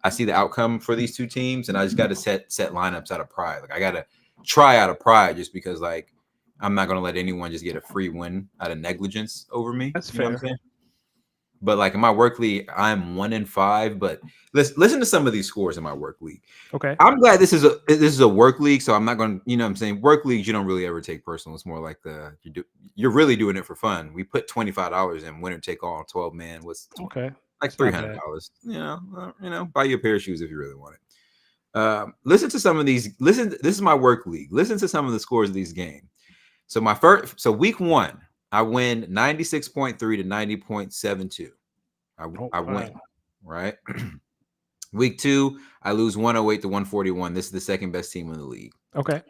I see the outcome for these two teams, and I just got to set lineups out of pride. Like I got to try out of pride, just because like I'm not gonna let anyone just get a free win out of negligence over me. That's You know what I'm fair. saying? But like in my work league, I'm 1-5. But listen to some of these scores in my work league. Okay. I'm glad this is a work league, so I'm not going to, you know what I'm saying, work leagues you don't really ever take personal. It's more like you're really doing it for fun. We put $25 in, winner take all, 12 man was Okay. like It's not bad. $300. Buy you a pair of shoes if you really want it. Listen to some of these. Listen, this is my work league. Listen to some of the scores of these games. So week 1, I win 96.3 to 90.72. Oh, I win, wow. right? Week 2, I lose 108 to 141. This is the second best team in the league. Okay.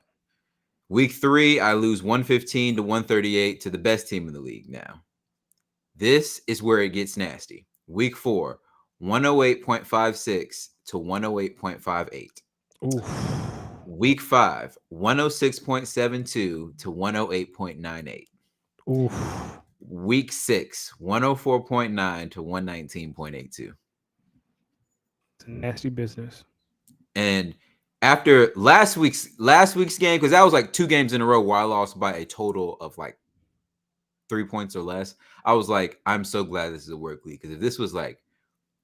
Week 3, I lose 115 to 138 to the best team in the league now. This is where it gets nasty. Week 4, 108.56 to 108.58. Oof. Week 5, 106.72 to 108.98. Oof. Week 6, 104.9 to 119.82. It's a nasty business. And after last week's game, because that was like 2 games in a row where I lost by a total of like 3 points or less, I was like, I'm so glad this is a work league, because if this was like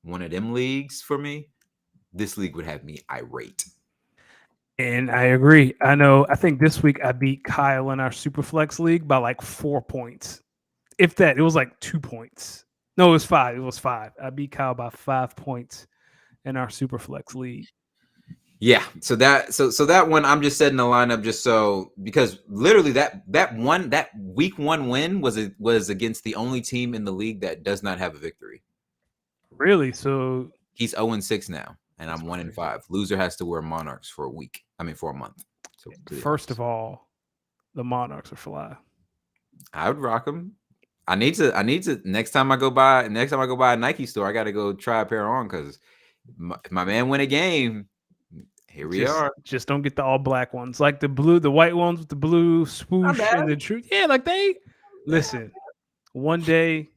one of them leagues for me, this league would have me irate. And I agree. I think this week I beat Kyle in our Superflex league by like 4 points. If that, it was like 2 points. No, it was 5. It was 5. I beat Kyle by 5 points in our Superflex league. Yeah, so that one I'm just setting the lineup just so, because literally that week 1 win was against the only team in the league that does not have a victory. Really? So He's 0-6 now, and I'm crazy. 1-5. Loser has to wear Monarchs for a week. I mean, for a month. So First of all, the Monarchs are fly. I would rock them. I need to next time I go by a Nike store, I got to go try a pair on, because if my man win a game, here we are. Just don't get the all black ones, like the white ones with the blue Not swoosh bad. and the true. Yeah, like they listen. One day,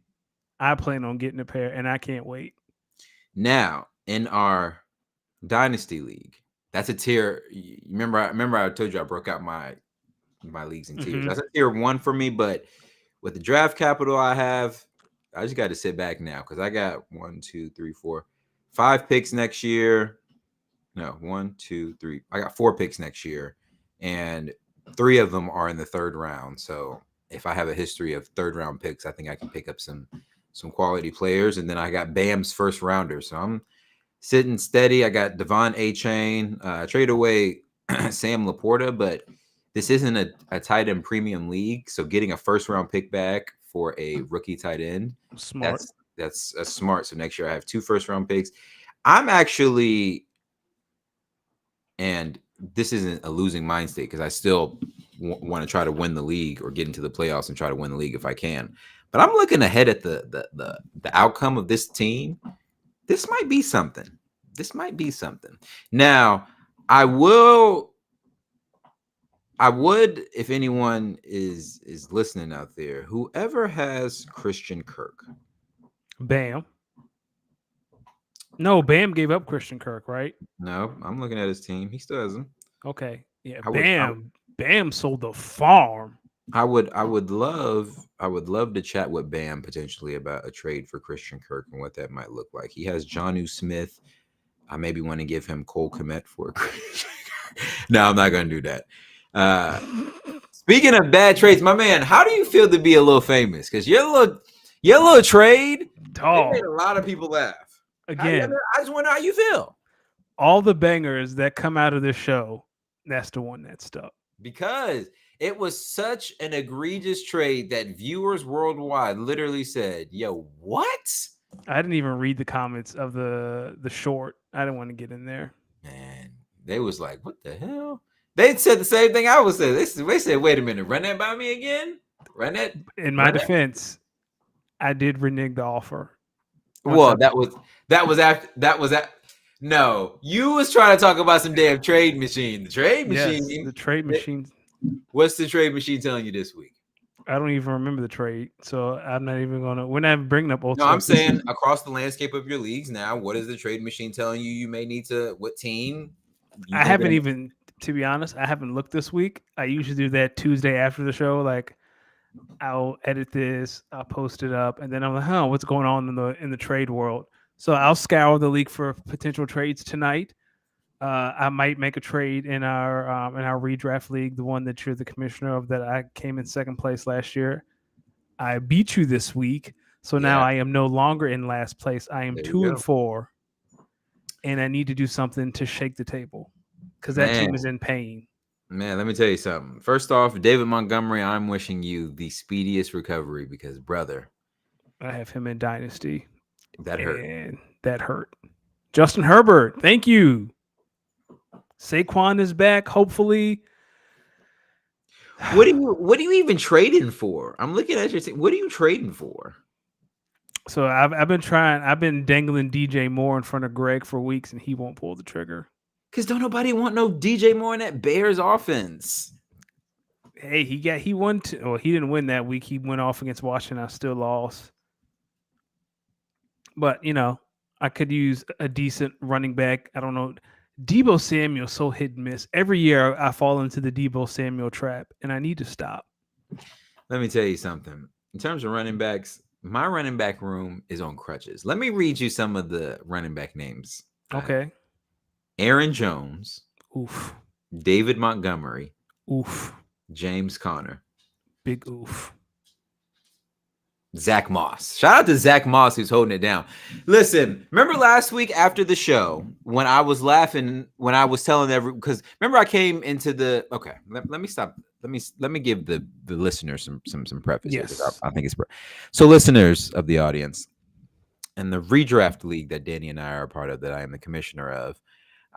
I plan on getting a pair, and I can't wait. Now in our Dynasty League, that's a tier. Remember I told you I broke out my leagues in tiers. That's a tier 1 for me, but with the draft capital I have, I just got to sit back now, because I got 1, 2, 3, 4, 5 picks next year. No, 1, 2, 3. I got 4 picks next year, and 3 of them are in the 3rd round. So if I have a history of 3rd round picks, I think I can pick up some quality players. And then I got Bam's first rounder, so I'm sitting steady. I got Devon A-Chain. Trade away Sam Laporta, but this isn't a tight end premium league, so getting a first round pick back for a rookie tight end, Smart. that's smart. So next year I have 2 first round picks. I'm actually, and this isn't a losing mind state, because I still want to try to win the league or get into the playoffs and try to win the league if I can. But I'm looking ahead at the outcome of this team. This might be something. Now, I would, if anyone is listening out there, whoever has Christian Kirk. Bam. No, Bam gave up Christian Kirk, right? No, I'm looking at his team. He still hasn't. Okay. Yeah. I Bam sold the farm. would love to chat with Bam potentially about a trade for Christian Kirk and what that might look like. He has Jonnu Smith. I maybe want to give him Cole Kmet for Christian. No, I'm not going to do that. Speaking of bad trades, my man, how do you feel to be a little famous? Because your little trade, it made a lot of people laugh. Again, I just wonder how you feel. All the bangers that come out of this show, that's the one that stuck. Because it was such an egregious trade that viewers worldwide literally said, yo, what? I didn't even read the comments of the short. I didn't want to get in there. Man, they was like, what the hell? They said the same thing I was saying. They said, wait a minute, run that by me again? Run that? In my defense, I did renege the offer. Well, that was after. No, you was trying to talk about some damn trade machine. The trade machine. The trade machine. What's the trade machine telling you this week? I don't even remember the trade, so I'm not even gonna. We're not bringing up Old No, I'm South this saying week. across the landscape of your leagues now, what is the trade machine telling you? You may need to. What team you I think haven't they're? even, to be honest, I haven't looked this week. I usually do that Tuesday after the show. Like I'll edit this, I'll post it up, and then I'm like, huh, what's going on in the trade world? So I'll scour the league for potential trades tonight. I might make a trade in our redraft league, the one that you're the commissioner of, that I came in second place last year. I beat you this week, so now Yeah, I am no longer in last place. I am there you two and go, four, and I need to do something to shake the table because that man. team is in pain. Man, let me tell you something. First off, David Montgomery, I'm wishing you the speediest recovery because, brother, I have him in dynasty, that hurt. and that hurt. Justin Herbert, thank you. Saquon is back, hopefully. What are you even trading for? I'm looking at your team. What are you trading for? So I've been dangling DJ Moore in front of Greg for weeks, and he won't pull the trigger. Because don't nobody want no DJ Moore in that Bears offense. Hey, he won. Well, he didn't win that week. He went off against Washington. I still lost. But I could use a decent running back. I don't know. Debo Samuel so hit and miss. Every year I fall into the Debo Samuel trap, and I need to stop. Let me tell you something. In terms of running backs, my running back room is on crutches. Let me read you some of the running back names. Okay. Aaron Jones, Oof. David Montgomery, Oof. James Conner, Big oof. Zach Moss. Shout out to Zach Moss who's holding it down. Listen, remember last week after the show when I was laughing when I was telling because remember I came into the let me stop. Let me give the listeners some preface here because Yes. I think it's so listeners of the audience and the redraft league that Danny and I are a part of that I am the commissioner of.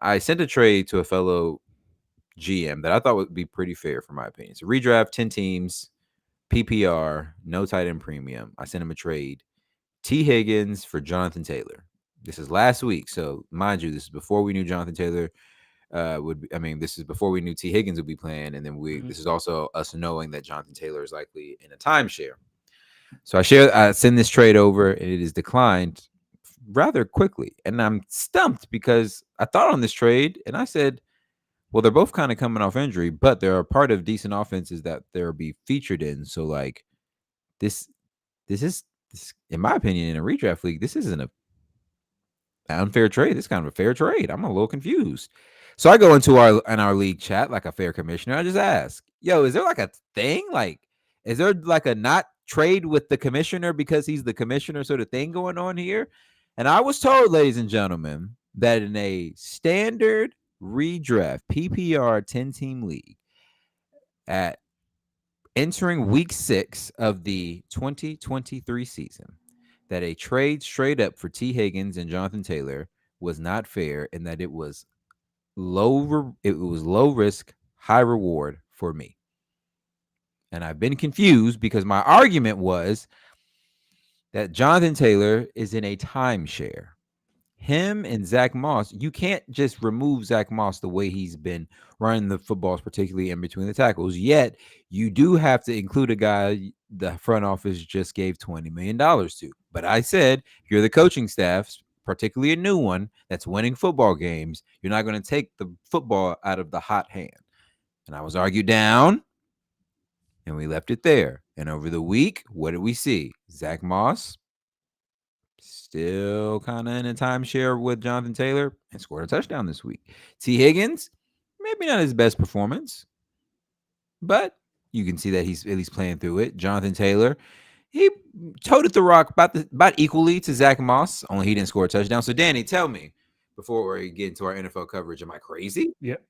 I sent a trade to a fellow GM that I thought would be pretty fair for my opinion. So redraft 10 teams. PPR, no tight end premium. I sent him a trade. T. Higgins for Jonathan Taylor. This is last week. So, mind you, this is before we knew Jonathan Taylor this is before we knew T. Higgins would be playing. And then this is also us knowing that Jonathan Taylor is likely in a timeshare. So I send this trade over and it is declined rather quickly. And I'm stumped because I thought on this trade and I said, well, they're both kind of coming off injury, but they're a part of decent offenses that they'll be featured in. So, like, this is, in my opinion, in a redraft league, this isn't an unfair trade. This is kind of a fair trade. I'm a little confused. So I go into our league chat like a fair commissioner. I just ask, yo, is there like a thing? Like, is there like a not trade with the commissioner because he's the commissioner sort of thing going on here? And I was told, ladies and gentlemen, that in a standard redraft PPR 10-team league at entering week 6 of the 2023 season, that a trade straight up for T. Higgins and Jonathan Taylor was not fair and that it was low risk, high reward for me. And I've been confused because my argument was that Jonathan Taylor is in a timeshare. Him and Zach Moss, you can't just remove Zach Moss the way he's been running the footballs, particularly in between the tackles. Yet, you do have to include a guy the front office just gave $20 million to. But I said, you're the coaching staff, particularly a new one that's winning football games. You're not going to take the football out of the hot hand. And I was argued down, and we left it there. And over the week, what did we see? Zach Moss still kind of in a timeshare with Jonathan Taylor and scored a touchdown this week. T. Higgins, maybe not his best performance, but you can see that he's at least playing through it. Jonathan Taylor, he toted the rock about equally to Zach Moss, only he didn't score a touchdown. So, Danny, tell me, before we get into our NFL coverage, am I crazy? Yep.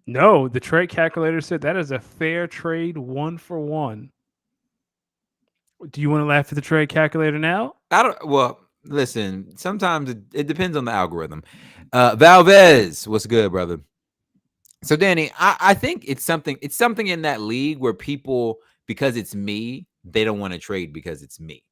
No, the trade calculator said that is a fair trade 1-for-1. Do you want to laugh at the trade calculator now? Well, listen, sometimes it depends on the algorithm. Valdez, what's good, brother? So, Danny, I think it's something in that league where people, because it's me, they don't want to trade because it's me.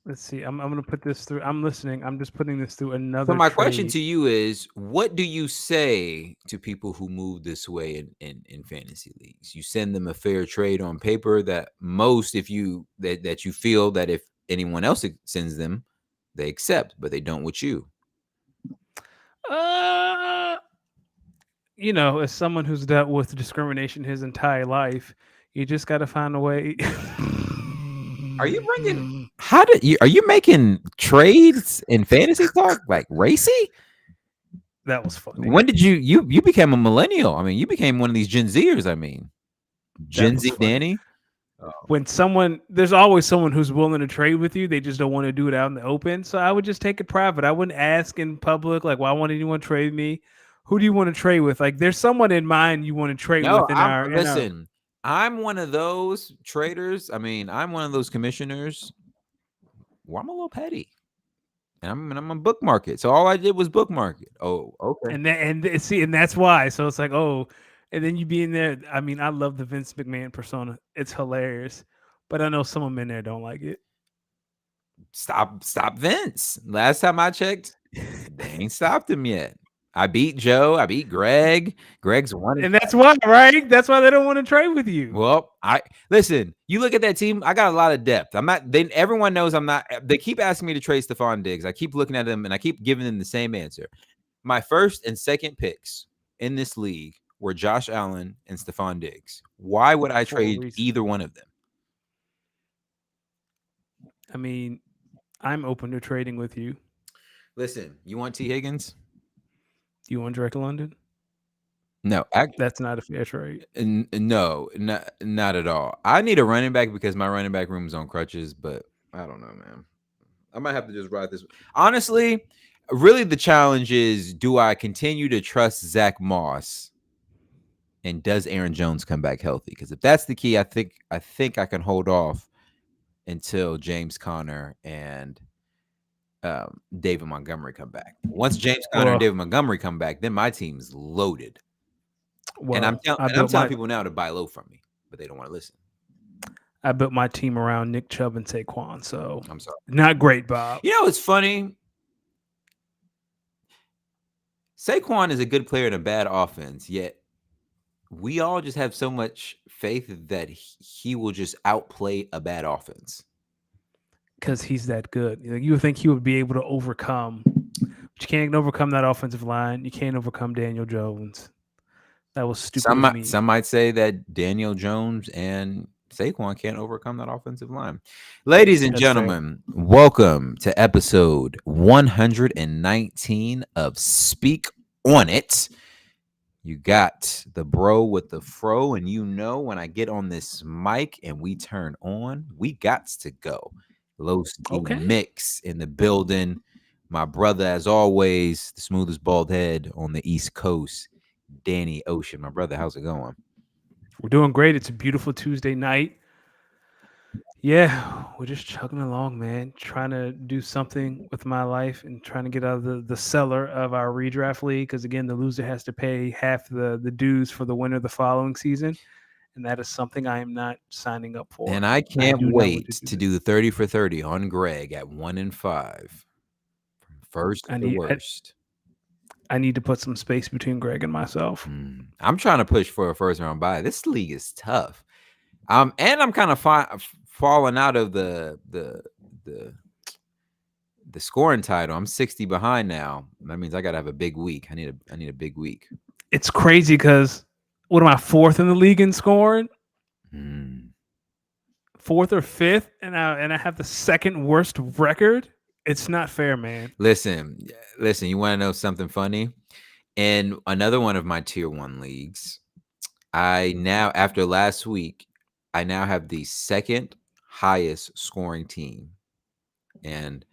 Let's see. I'm gonna put this through. I'm listening. I'm just putting this through So another my question trade. to you is, what do you say to people who move this way in fantasy leagues? You send them a fair trade on paper that most, if you that you feel that if anyone else sends them, they accept, but they don't with you. Uh, as someone who's dealt with discrimination his entire life, you just got to find a way. Are you bringing? How did you? Are you making trades in fantasy talk like racy? That was funny. When did you became a millennial? I mean, you became one of these Gen Zers. I mean, That Gen was Z funny. Danny. When there's always someone who's willing to trade with you. They just don't want to do it out in the open. So I would just take it private. I wouldn't ask in public, like, why won't anyone trade me? Who do you want to trade with? Like, there's someone in mind you want to trade No, with in I'm our. listen. I'm one of those traders. I mean, I'm one of those commissioners. Well, I'm a little petty, and I'm a bookmark it. So all I did was bookmark it. Oh, okay. And that's why. So it's like, oh, and then you be in there. I mean, I love the Vince McMahon persona. It's hilarious, but I know some of them in there don't like it. Stop Vince. Last time I checked, they ain't stopped him yet. I beat Joe. I beat Greg. Greg's one. And that's why, right? That's why they don't want to trade with you. Well, I listen. You look at that team. I got a lot of depth. I'm not. They everyone knows I'm not. They keep asking me to trade Stephon Diggs. I keep looking at them and I keep giving them the same answer. My first and second picks in this league were Josh Allen and Stephon Diggs. Why would I For a trade reason. either one of them? I mean, I'm open to trading with you. Listen, you want T. Higgins? Do you want Drake London? No, That's not a fair trade. no, not at all. I need a running back because my running back room is on crutches, but I don't know, man. I might have to just ride this. Honestly, really the challenge is, do I continue to trust Zach Moss? And does Aaron Jones come back healthy? Because if that's the key, I think I can hold off until James Conner and David Montgomery come back. Once James Conner and Well, David Montgomery come back, then my team's loaded. And I'm I telling built my people now to buy low from me, but they don't want to listen. I built my team around Nick Chubb and Saquon. So I'm sorry. not great, Bob. You know, it's funny. Saquon is a good player in a bad offense, yet we all just have so much faith that he will just outplay a bad offense. Because he's that good. You would think he would be able to overcome, but you can't overcome that offensive line. You can't overcome Daniel Jones. That was stupid of me. Some might say that Daniel Jones and Saquon can't overcome that offensive line. Ladies and gentlemen, welcome to episode 119 of Speak On It. You got the bro with the fro, and you know when I get on this mic and we turn on, we got to go. Los Mix in the building. My brother, as always, the smoothest bald head on the East Coast, Danny Ocean. My brother, how's it going? We're doing great. It's a beautiful Tuesday night. Yeah, we're just chugging along, man. Trying to do something with my life and trying to get out of the cellar of our redraft league. Because again, the loser has to pay half the dues for the winner the following season. And that is something I am not signing up for. And I can't wait to do the 30 for 30 on Greg at 1-5. From first to worst. I need to put some space between Greg and myself. I'm trying to push for a first round bye. This league is tough. And I'm kind of falling out of the scoring title. I'm 60 behind now. That means I gotta have a big week. I need a big week. It's crazy because what am I, fourth in the league in scoring? Fourth or fifth, and I have the second worst record. It's not fair, man. Listen. You want to know something funny? In another one of my tier 1 leagues, I now, after last week, I now have the second highest scoring team and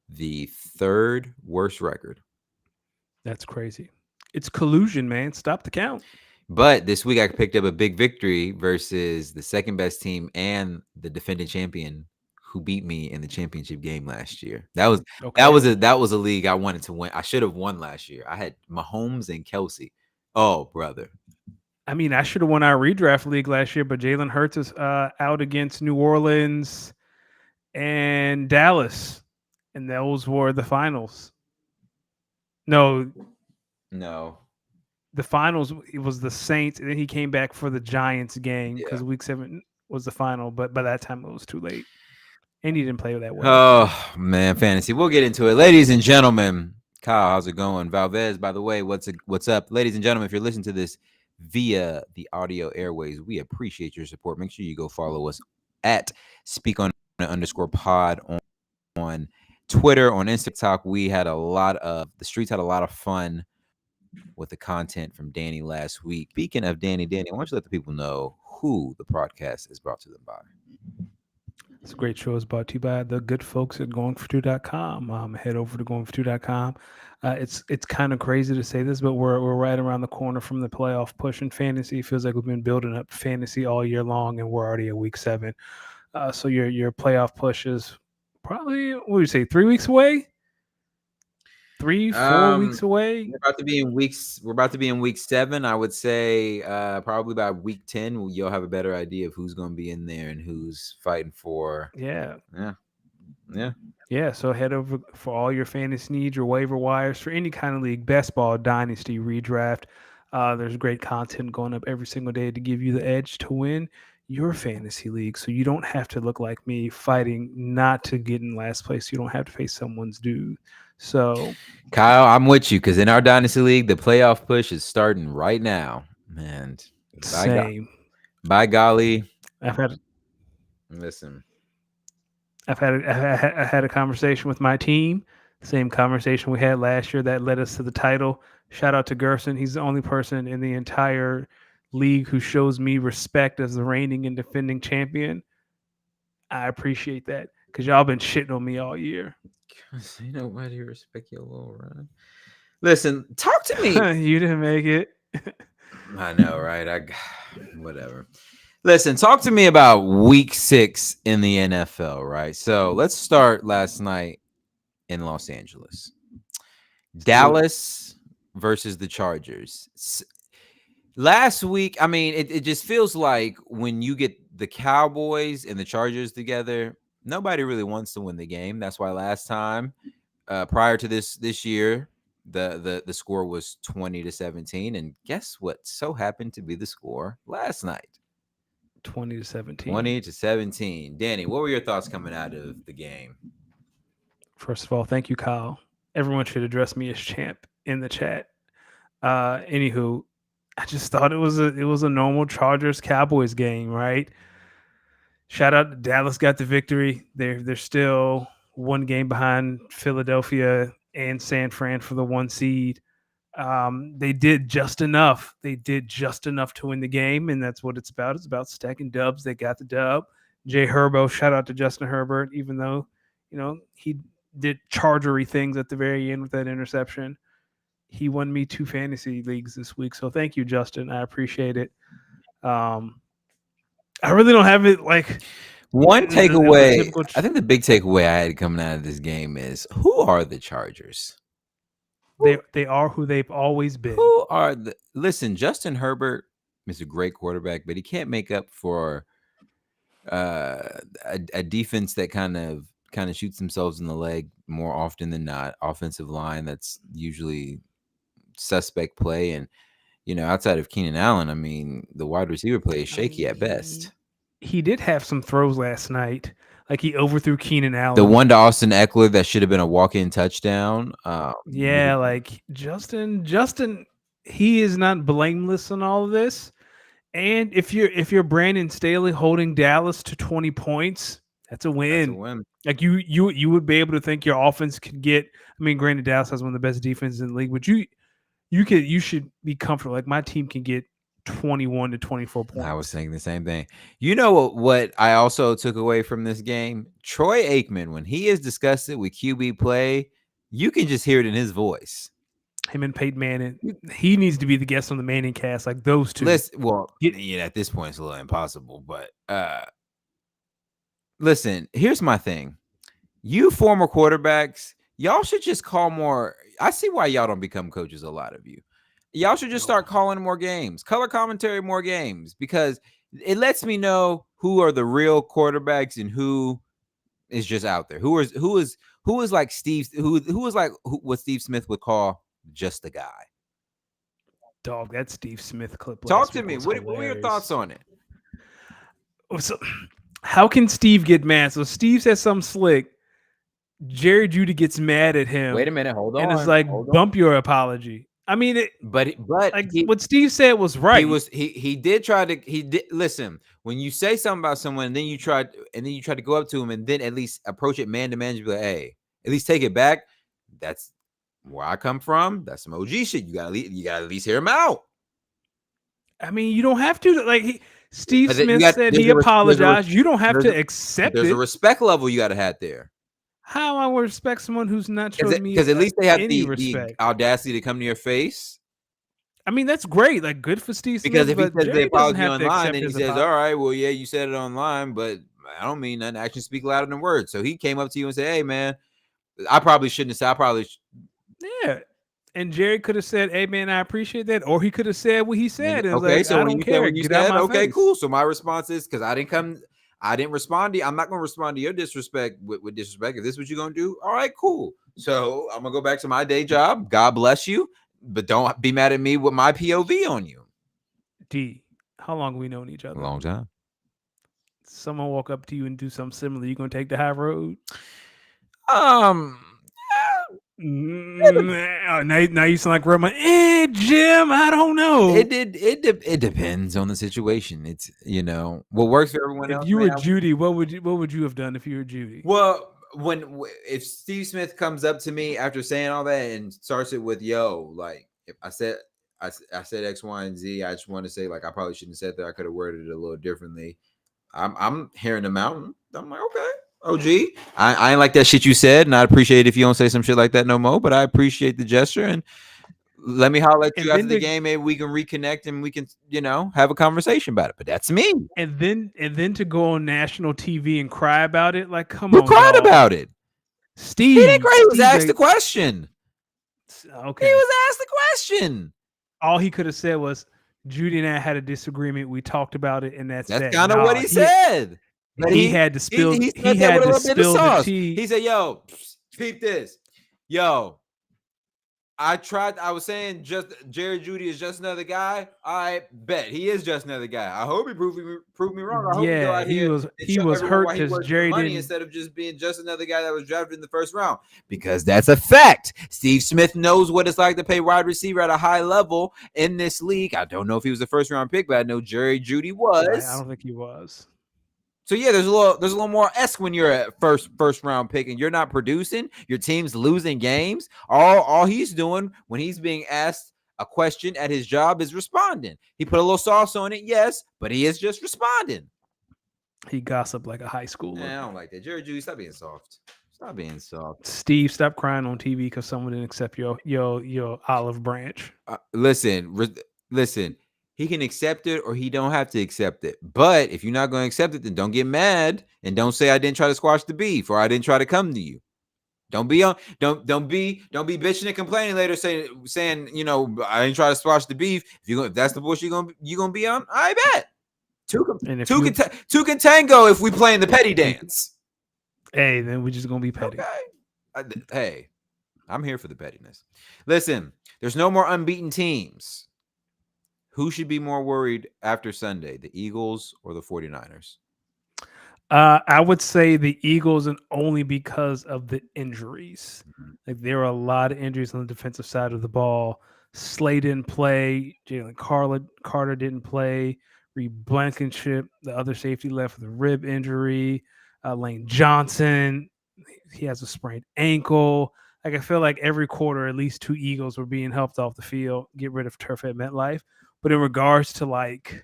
the third worst record. That's crazy. It's collusion, man. Stop the count. But this week I picked up a big victory versus the second best team and the defending champion who beat me in the championship game last year. That was a league I wanted to win. I should have won last year. I had Mahomes and Kelsey. Oh, brother. I mean, I should have won our redraft league last year, but Jalen Hurts is out against New Orleans. and Dallas, and those were the finals. No, No. the finals it was the Saints, and then he came back for the Giants game Yeah. because Week 7 was the final. But by that time, it was too late, and he didn't play that well. Oh man, fantasy. We'll get into it, ladies and gentlemen. Kyle, how's it going? Valdez, by the way, what's up, ladies and gentlemen? If you're listening to this via the audio airways, we appreciate your support. Make sure you go follow us at Speak on underscore pod on Twitter, on Instagram. We had the streets had a lot of fun with the content from Danny last week. Speaking of Danny, why don't you let the people know who the podcast is brought to them by? It's a great show. It's brought to you by the good folks at goingfor2.com. Head over to goingfor2.com. It's kind of crazy to say this, but we're right around the corner from the playoff push in fantasy. It feels like we've been building up fantasy all year long, and we're already at week 7. So your playoff push is probably, what would you say, 3 weeks away? 3-4 weeks away. We're about to be in week 7. I would say probably by week 10 you'll have a better idea of who's going to be in there and who's fighting for. Yeah. Yeah. So head over for all your fantasy needs, your waiver wires for any kind of league, best ball, dynasty, redraft. There's great content going up every single day to give you the edge to win your fantasy league. So you don't have to look like me fighting not to get in last place. You don't have to face someone's dude. So, Kyle, I'm with you because in our dynasty league, the playoff push is starting right now. And by golly, I had a conversation with my team. Same conversation we had last year that led us to the title. Shout out to Gerson. He's the only person in the entire league who shows me respect as the reigning and defending champion. I appreciate that because y'all been shitting on me all year. You know, why do you respect your little run? Listen, talk to me. You didn't make it. I know, right? Whatever. Listen, talk to me about week 6 in the NFL, right? So let's start last night in Los Angeles. Dallas versus the Chargers. Last week, I mean, it just feels like when you get the Cowboys and the Chargers together, nobody really wants to win the game. That's why last time, prior to this year, the score was 20-17. And guess what? So happened to be the score last night. 20-17. 20-17. Danny, what were your thoughts coming out of the game? First of all, thank you, Kyle. Everyone should address me as champ in the chat. Anywho, I just thought it was a normal Chargers Cowboys game, right? Shout out to Dallas got the victory. They're still one game behind Philadelphia and San Fran for the 1 seed. They did just enough. They did just enough to win the game, and that's what it's about. It's about stacking dubs. They got the dub. Jay Herbo, shout out to Justin Herbert, even though, he did chargery things at the very end with that interception. He won me 2 fantasy leagues this week. So thank you, Justin. I appreciate it. I really don't have it like one takeaway. I think the big takeaway I had coming out of this game is, who are the Chargers? They are who they've always been. Listen, Justin Herbert is a great quarterback, but he can't make up for a defense that kind of shoots themselves in the leg more often than not. Offensive line that's usually suspect play, and outside of Keenan Allen, I mean, the wide receiver play is shaky at best. He did have some throws last night. Like he overthrew Keenan Allen. The one to Austin Eckler that should have been a walk-in touchdown. Like Justin, he is not blameless in all of this. And if you're Brandon Staley holding Dallas to 20 points, that's a win. Like you would be able to think your offense could get. I mean, granted, Dallas has one of the best defenses in the league, but you should be comfortable. Like my team can get 21 to 24 points. I was thinking the same thing. You know what I also took away from this game? Troy Aikman, when he is disgusted with QB play, you can just hear it in his voice. Him and Peyton Manning, he needs to be the guest on the Manning cast, like those two. At this point, it's a little impossible. But listen, here's my thing. You former quarterbacks, y'all should just call more. I see why y'all don't become coaches, a lot of you. Y'all should just start calling more games, color commentary more games, because it lets me know who are the real quarterbacks and who is just out there? Who is like Steve? Who is like what Steve Smith would call just a guy? Dog, that Steve Smith clip Talk last to week me. was What were your thoughts hilarious. on it? So, how can Steve get mad? So Steve says something slick. Jerry Judy gets mad at Wait a him minute. Hold and is on. like, Hold on. "Bump your apology." I mean, But like what Steve said was he right. was he did try to he did listen when you say something about someone and then you try to go up to him and then at least approach it man to man and be like, hey, at least take it back. That's where I come from. That's some OG shit. You gotta at least hear him out. I mean, you don't have to like. Steve But then Smith said he apologized. You don't have to accept there's a it. respect level you gotta have there. How I would respect someone who's not showing me Because at least they have any the respect? audacity to come to your face. I mean, that's great. Like, good for Steve Because Smith, if he but says the Jerry doesn't apology have to online, accept then he his says, apology. all right, well, yeah, you said it online, but I don't mean nothing. Actions speak louder than words. So he came up to you and said, hey, man, I probably shouldn't have said, Yeah. And Jerry could have said, "Hey man, I appreciate that," or he could have said what he said, and was okay, like, so "I when don't you said care, what you get out said, my okay, face." cool. So my response is because I didn't respond to you. I'm not gonna respond to your disrespect with disrespect. If this is what you're gonna do, all right, cool. So I'm gonna go back to my day job. God bless you, but don't be mad at me with my POV on you. D, how long have we known each A other? long time. Someone walk up to you and do something similar, you gonna take the high road? Um, Now you sound like Roman. Jim, I don't know. it depends on the situation. It's what works for everyone If else, you man. were Judy, what would you have done if you were Judy? Well, if Steve Smith comes up to me after saying all that and starts it with "yo," like if I said X, Y, and Z, I just want to say like I probably shouldn't have said that. I could have worded it a little differently. I'm hearing him out. I'm like, okay, OG, I ain't like that shit you said, and I appreciate if you don't say some shit like that no more. But I appreciate the gesture, and let me holler at you And after then the game. Maybe we can reconnect and we can have a conversation about it. But that's me. and then to go on national TV and cry about it, like, come Who on, cried dog. about it? He didn't Steve, cry. He was Steve's asked the like, question. He okay. was asked the question. All he could have said was, Judy and I had a disagreement. We talked about it, and that's That's that. kind of what Nah, he said. But he had to spill he he said that had with a to little bit of spill the sauce. tea. He said, "Yo, peep this. Yo, I was saying just Jerry Judy is just another guy. I bet he is just another guy. I hope he prove me wrong. I hope he go Yeah, out here and he show was everyone hurt why he because works for the Jerry money didn't. instead of just being just another guy that was drafted in the first round. Because that's a fact. Steve Smith knows what it's like to pay wide receiver at a high level in this league. I don't know if he was a first round pick, but I know Jerry Judy I was. don't think he was. So yeah, there's a little more esque when you're a first round pick and you're not producing. Your team's losing games. All he's doing when he's being asked a question at his job is responding. He put a little sauce on it, yes, but he is just responding. He gossiped like a high schooler. I don't like that. Jerry Judy, stop being soft. Stop being soft. Steve, stop crying on TV because someone didn't accept your olive branch. Listen. He can accept it or he don't have to accept it. But if you're not going to accept it, then don't get mad and don't say I didn't try to squash the beef or I didn't try to come to you. Don't be bitching and complaining later saying I didn't try to squash the beef. If that's the bullshit you gonna be on, I bet. Two can tango if we playing the petty dance. Hey, then we're just gonna be petty. Okay. Hey, I'm here for the pettiness. Listen, there's no more unbeaten teams. Who should be more worried after Sunday, the Eagles or the 49ers? I would say the Eagles, and only because of the injuries. Mm-hmm. Like, there are a lot of injuries on the defensive side of the ball. Slay didn't play. Jalen Carter didn't play. Reed Blankenship, the other safety, left with a rib injury. Lane Johnson, he has a sprained ankle. Like, I feel like every quarter, at least two Eagles were being helped off the field, get rid of turf at MetLife. But in regards to like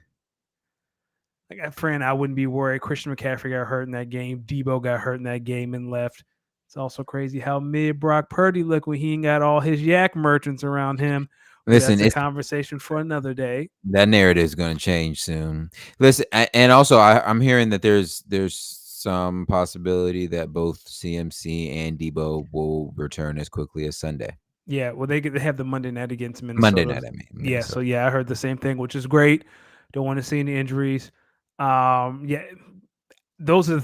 a friend, I wouldn't be worried. Christian McCaffrey got hurt in that game. Debo got hurt in that game and left. It's also crazy how mid Brock Purdy looked when he ain't got all his yak merchants around him. Listen, that's a conversation for another day. That narrative is going to change soon. Listen, and also I'm hearing that there's some possibility that both CMC and Debo will return as quickly as Sunday. Yeah, well, they have the Monday night against Minnesota. Monday night, I mean. Minnesota. Yeah, so yeah, I heard the same thing, which is great. Don't want to see any injuries. Yeah, those are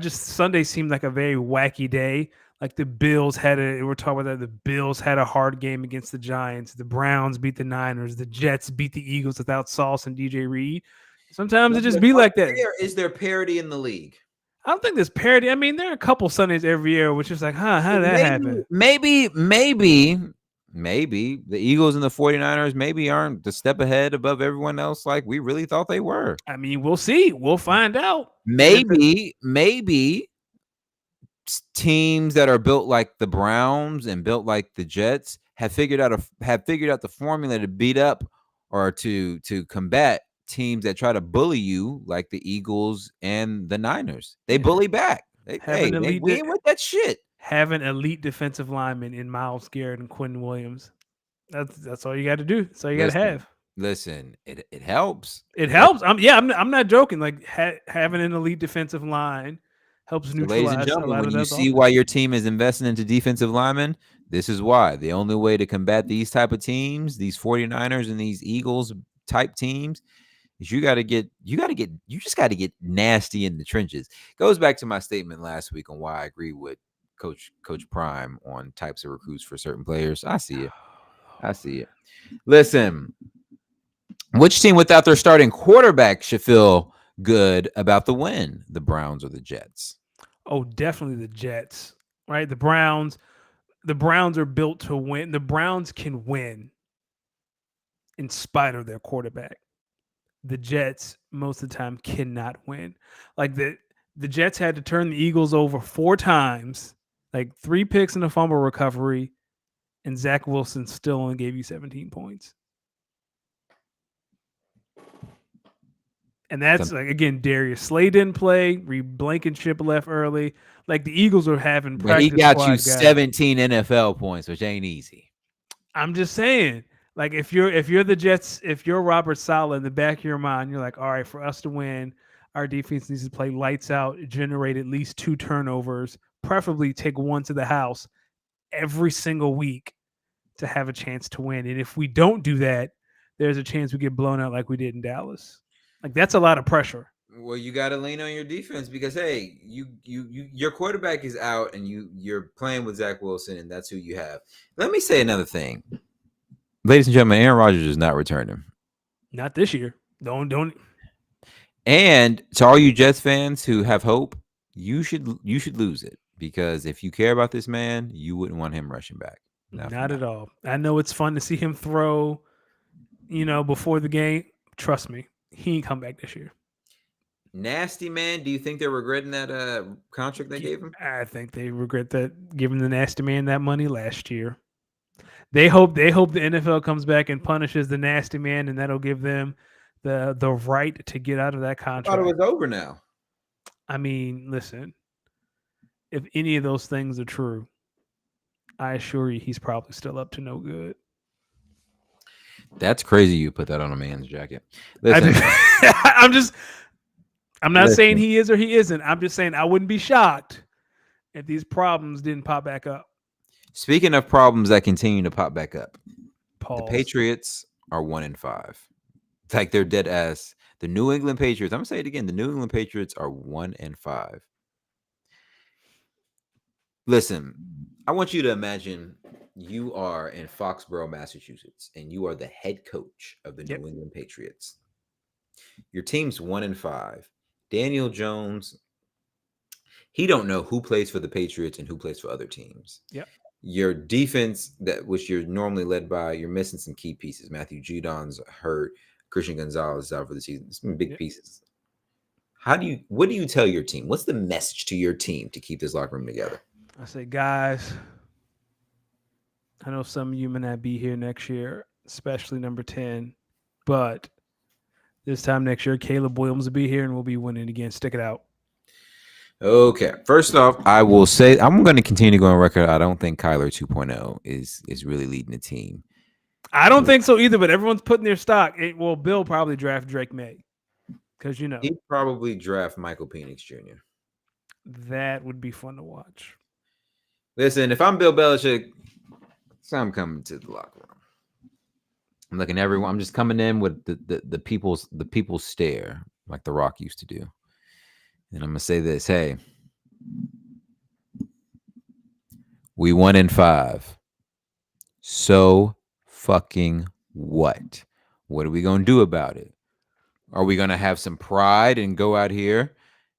Sunday seemed like a very wacky day. Like the Bills had we're talking about that. The Bills had a hard game against the Giants. The Browns beat the Niners. The Jets beat the Eagles without Sauce and DJ Reed. Sometimes it just be like that. Is there parity in the league? I don't think there's parity. I mean, there are a couple Sundays every year, which is like, how did that happen? Maybe the Eagles and the 49ers maybe aren't the step ahead above everyone else like we really thought they were. I mean, we'll see. We'll find out. Maybe teams that are built like the Browns and built like the Jets have figured out the formula to beat up or to combat teams that try to bully you like the Eagles and the Niners. They bully back. They win with that shit. Have an elite defensive lineman in Myles Garrett and Quinn Williams. That's all you got to do. That's all you got to have. Listen, it helps. It helps. I'm not joking. Like having an elite defensive line helps neutralize. Ladies and gentlemen, when you see why your team is investing into defensive linemen, this is why. The only way to combat these type of teams, these 49ers and these Eagles type teams, is you just got to get nasty in the trenches. Goes back to my statement last week on why I agree with Coach Prime on types of recruits for certain players. I see it. Listen, which team without their starting quarterback should feel good about the win? The Browns or the Jets? Oh, definitely the Jets, right? The Browns are built to win. The Browns can win in spite of their quarterback. The Jets most of the time cannot win. Like the Jets had to turn the Eagles over 4 times, like 3 picks in a fumble recovery, and Zach Wilson still only gave you 17 points. And that's like, again, Darius Slay didn't play. Reed Blankenship left early. Like the Eagles are having practice. But he got you 17 NFL points, which ain't easy. I'm just saying, like if you're the Jets, if you're Robert Saleh in the back of your mind, you're like, all right, for us to win, our defense needs to play lights out, generate at least 2 turnovers, preferably take one to the house every single week to have a chance to win. And if we don't do that, there's a chance we get blown out like we did in Dallas. Like that's a lot of pressure. Well, you got to lean on your defense because hey, your quarterback is out and you're playing with Zach Wilson and that's who you have. Let me say another thing, ladies and gentlemen. Aaron Rodgers is not returning. Not this year. Don't. And to all you Jets fans who have hope, you should lose it because if you care about this man, you wouldn't want him rushing back. Not at all. I know it's fun to see him throw, before the game. Trust me. He ain't come back this year. Nasty man. Do you think they're regretting that contract they gave him? I think they regret that giving the nasty man that money last year. They hope the NFL comes back and punishes the nasty man, and that'll give them the right to get out of that contract. I thought it was over now. I mean, listen. If any of those things are true, I assure you, he's probably still up to no good. That's crazy. You put that on a man's jacket. Listen, I'm not saying he is or he isn't. I'm just saying I wouldn't be shocked if these problems didn't pop back up. Speaking of problems that continue to pop back up, Pause. The Patriots are 1-5. It's like they're dead ass. The New England Patriots. I'm gonna say it again. The New England Patriots are 1-5. Listen, I want you to imagine you are in Foxborough, Massachusetts, and you are the head coach of the New England Patriots. Your team's 1-5. Daniel Jones, he don't know who plays for the Patriots and who plays for other teams. Yep. Your defense, which you're normally led by, you're missing some key pieces. Matthew Judon's hurt. Christian Gonzalez is out for the season. Some big pieces. What do you tell your team? What's the message to your team to keep this locker room together? I say, guys, I know some of you may not be here next year, especially number 10, but this time next year, Caleb Williams will be here and we'll be winning again. Stick it out. Okay. First off, I will say I'm going to continue to go on record. I don't think Kyler 2.0 is really leading the team. I don't think so either, but everyone's putting their stock. Well, Bill probably draft Drake May because, He'd probably draft Michael Penix Jr. That would be fun to watch. Listen, if I'm Bill Belichick, I'm coming to the locker room. I'm looking at everyone. I'm just coming in with the people's stare, like The Rock used to do. And I'm gonna say this: hey, we 1-5. So fucking what? What are we gonna do about it? Are we gonna have some pride and go out here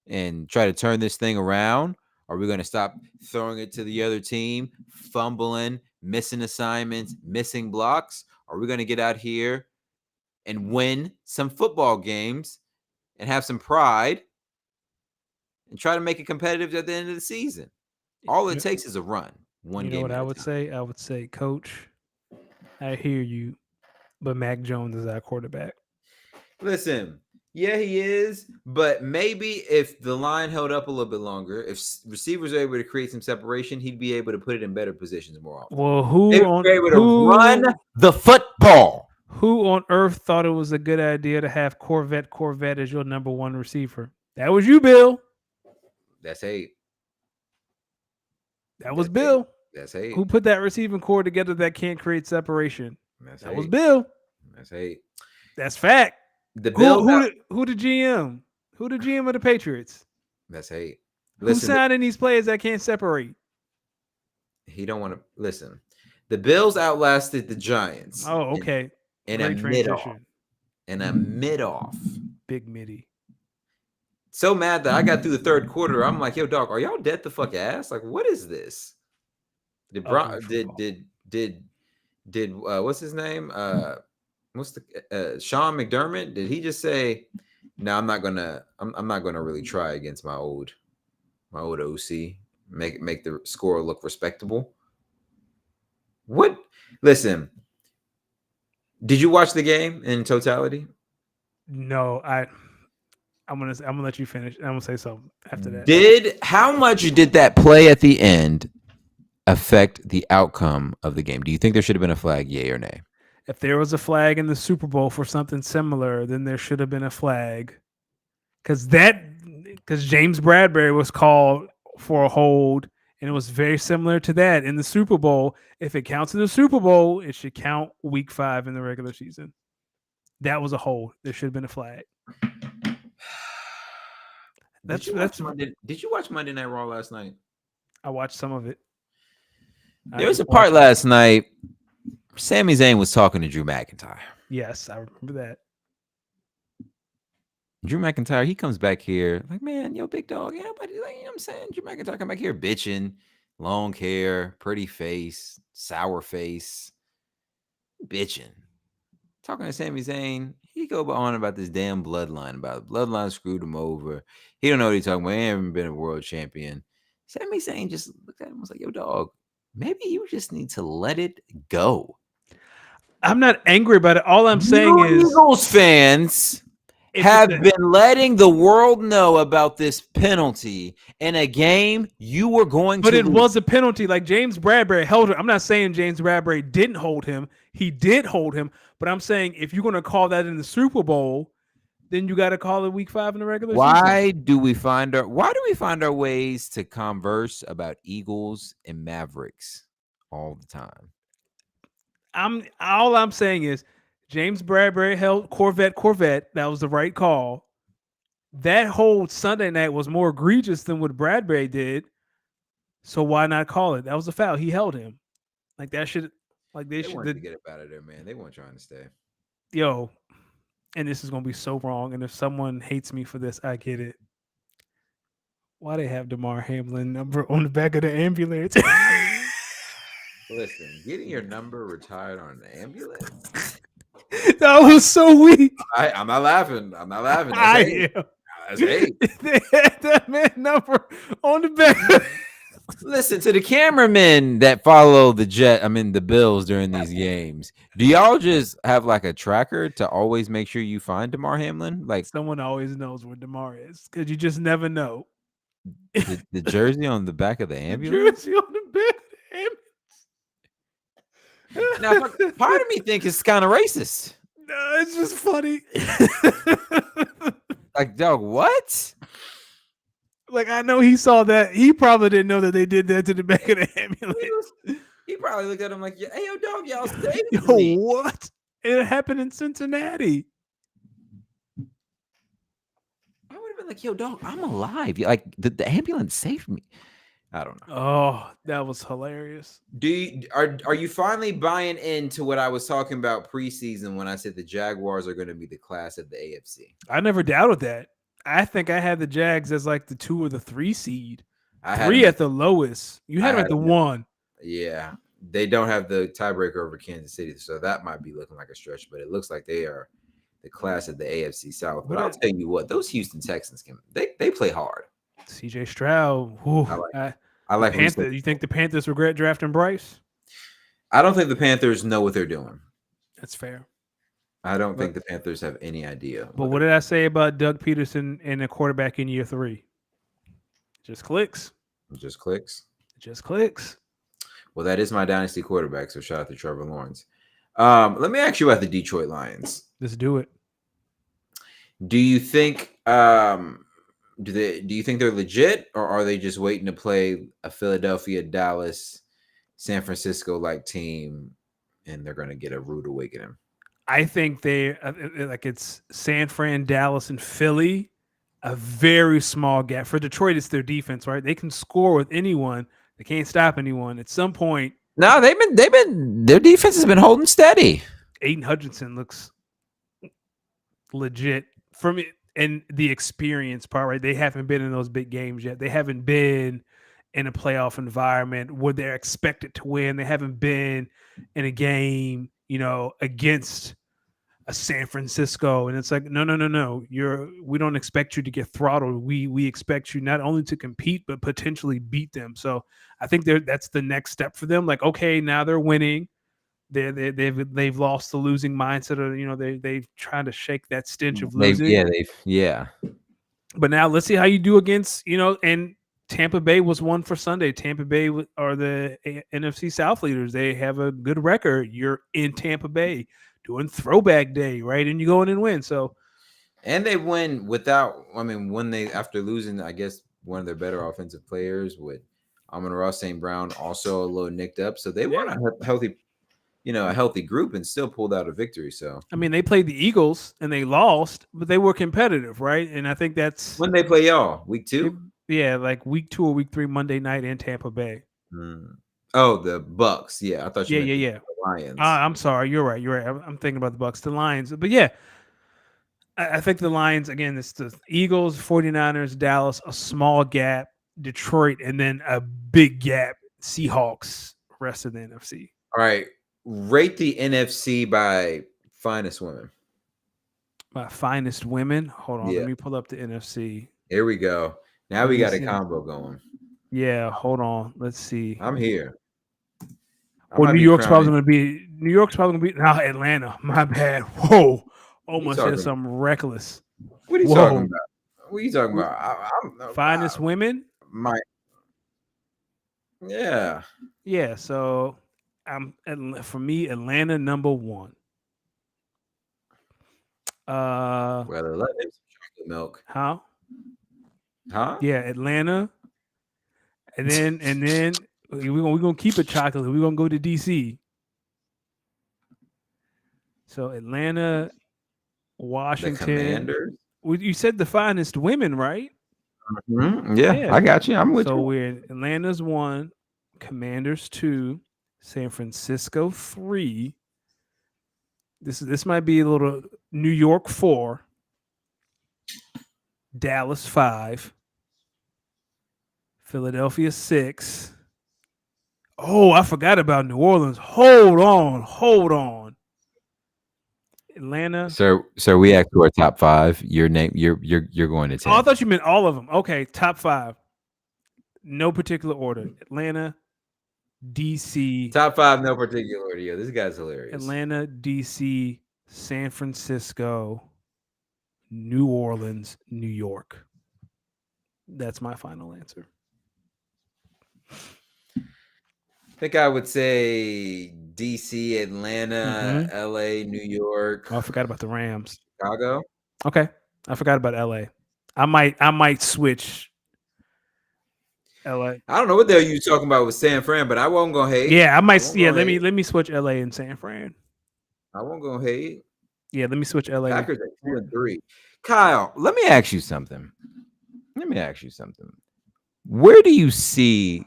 and try to turn this thing around? Are we gonna stop throwing it to the other team, fumbling, missing assignments, missing blocks? Are we gonna get out here and win some football games and have some pride and try to make it competitive at the end of the season? All it takes is a run, one You know game what at I a would time. say? I would say, Coach, I hear you, but Mac Jones is our quarterback. Listen, yeah, he is, but maybe if the line held up a little bit longer, if receivers are able to create some separation, he'd be able to put it in better positions more often. Well, They would be able to run the football. who on earth thought it was a good idea to have Corvette as your number one receiver? That was you, Bill. That's hate. That was That's hate. Bill. That's hate. Who put that receiving core together that can't create separation? That's That hate. was Bill. That's hate. That's fact. The Bills. Who the GM? Who the GM of the Patriots? That's hate. Who's signing these players that can't separate? He don't want to listen. The Bills outlasted the Giants. Oh, okay. In a mid-off. In a mid-off. Big midi. So mad that I got through the third quarter. I'm like, yo, dog, are y'all dead the fuck ass? Like, what is this? Did what's his name? What's the Sean McDermott? Did he just say, no, I'm not gonna really try against my old OC. Make the score look respectable. What? Listen, did you watch the game in totality? No, I'm gonna let you finish. I'm gonna say something after that. How much did that play at the end affect the outcome of the game? Do you think there should have been a flag, yay or nay? If there was a flag in the Super Bowl for something similar, then there should have been a flag. Because James Bradbury was called for a hold, and it was very similar to that in the Super Bowl. If it counts in the Super Bowl, it should count week 5 in the regular season. That was a hold. There should have been a flag. Did you watch Monday Night Raw last night? I watched some of it. There was a part last night. Sami Zayn was talking to Drew McIntyre. Yes, I remember that. Drew McIntyre, he comes back here like, man, yo, big dog. Yeah, but you know what I'm saying? Drew McIntyre come back here bitching, long hair, pretty face, sour face, bitching. Talking to Sami Zayn, he go on about this damn bloodline, about bloodline screwed him over. He don't know what he's talking about. He ain't been a world champion. Sami Zayn just looked at him and was like, yo, dog, maybe you just need to let it go. I'm not angry about it. All I'm saying is Eagles fans have been letting the world know about this penalty in a game you were going to lose. But it was a penalty. Like James Bradbury held him. I'm not saying James Bradbury didn't hold him. He did hold him. But I'm saying if you're going to call that in the Super Bowl, then you got to call it week 5 in the regular season. Why do we find our ways to converse about Eagles and Mavericks all the time? All I'm saying is James Bradbury held Corvette. That was the right call. That whole Sunday night was more egregious than what Bradbury did. So why not call it? That was a foul. He held him. Like that should. Like they should wanted to get up out of there, man. They weren't trying to stay. Yo, and this is gonna be so wrong. And if someone hates me for this, I get it. Why they have Damar Hamlin number on the back of the ambulance? Listen, getting your number retired on an ambulance. That was so weak. I'm not laughing. That's I hate. am. That's hate. They had that man number on the back. Listen to the cameramen that follow the Bills during these games. Do y'all just have like a tracker to always make sure you find Damar Hamlin? Like someone always knows where Damar is because you just never know. The jersey on the back of the ambulance. Jersey on the back of the ambulance. Now, part of me thinks it's kind of racist. No, it's just funny. Like, dog, what? Like, I know he saw that. He probably didn't know that they did that to the back of the ambulance. He probably looked at him like, hey, yo, dog, y'all stay. Yo, what? It happened in Cincinnati. I would have been like, yo, dog, I'm alive. Like the ambulance saved me. I don't know. Oh, that was hilarious. Are you finally buying into what I was talking about preseason when I said the Jaguars are going to be the class of the AFC? I never doubted that. I think I had the Jags as like the 2 or the 3 seed. I had 3 them at the lowest. You I had them had at the them 1. Yeah, they don't have the tiebreaker over Kansas City, so that might be looking like a stretch. But it looks like they are the class of the AFC South. But I'll tell you what, those Houston Texans they play hard. CJ Stroud. I like the what he's Panthers. You think the Panthers regret drafting Bryce? I don't think the Panthers know what they're doing. That's fair. I don't think the Panthers have any idea. But what did I say about Doug Peterson and a quarterback in year 3? Just clicks. It just clicks. It just clicks. Well, that is my dynasty quarterback, so shout out to Trevor Lawrence. Let me ask you about the Detroit Lions. Let's do it. Do you think do you think they're legit, or are they just waiting to play a Philadelphia, Dallas, San Francisco like team, and they're going to get a rude awakening? I think they like it's San Fran, Dallas, and Philly. A very small gap for Detroit. It's their defense, right? They can score with anyone. They can't stop anyone. At some point, no, they've been their defense has been holding steady. Aiden Hutchinson looks legit for me, and the experience part, right? They haven't been in those big games yet. They haven't been in a playoff environment where they're expected to win. They haven't been in a game, against a San Francisco, and it's like, no. We don't expect you to get throttled. We expect you not only to compete but potentially beat them. So I think that's the next step for them. Like, okay, now they're winning. They've lost the losing mindset, or they've tried to shake that stench of losing. Yeah. But now let's see how you do against and Tampa Bay was one for Sunday. Tampa Bay are the NFC South leaders. They have a good record. You're in Tampa Bay doing throwback day, right? And you go in and win. So, and they win without. I mean, when they after losing, I guess one of their better offensive players with Amon-Ra St. Brown also a little nicked up. So they won a healthy group and still pulled out a victory. So I mean, they played the Eagles and they lost, but they were competitive, right? And I think that's when they play y'all week 2. Like week 2 or week 3 Monday night in Tampa Bay. Oh, the Bucks. Yeah, I thought you meant the Lions. I'm sorry. You're right. I'm thinking about the Bucks, the Lions. But yeah, I think the Lions, again, it's the Eagles, 49ers, Dallas, a small gap, Detroit, and then a big gap, Seahawks, rest of the NFC. All right. Rate the NFC by finest women. By finest women? Hold on. Let me pull up the NFC. Here we go. Now we got a combo going. Yeah, hold on. Let's see. I'm here. Well, New York's probably going to be now Atlanta. My bad. Whoa. Almost said something reckless. What are you talking about? What are you talking about? Finest women? Yeah. Yeah, so for me, Atlanta number 1. Well, let them some chocolate milk. Huh? Yeah, Atlanta. And then we're gonna keep it chocolate. We're gonna go to DC. So Atlanta, Washington. The Commanders. You said the finest women, right? Mm-hmm. Yeah, I got you. I'm with you. So we're Atlanta's 1, Commanders 2, San Francisco 3. This might be a little New York 4, Dallas 5, Philadelphia 6. Oh, I forgot about New Orleans. Hold on. Atlanta. So we asked for a top 5. Your name, you're going to 10. Oh, I thought you meant all of them. Okay, top 5. No particular order. Atlanta, DC. Top 5, no particular order. Yo, this guy's hilarious. Atlanta, DC, San Francisco, New Orleans, New York. That's my final answer. I think I would say DC, Atlanta, LA, New York. Oh, I forgot about the Rams. Chicago. Okay. I forgot about LA. I might switch LA. I don't know what the hell you talking about with San Fran, but I won't go hate. Yeah, I might. Yeah, let me switch LA and San Fran. I won't go hate. Yeah, let me switch LA. Packers at 2-3. Kyle, let me ask you something. Let me ask you something. Where do you see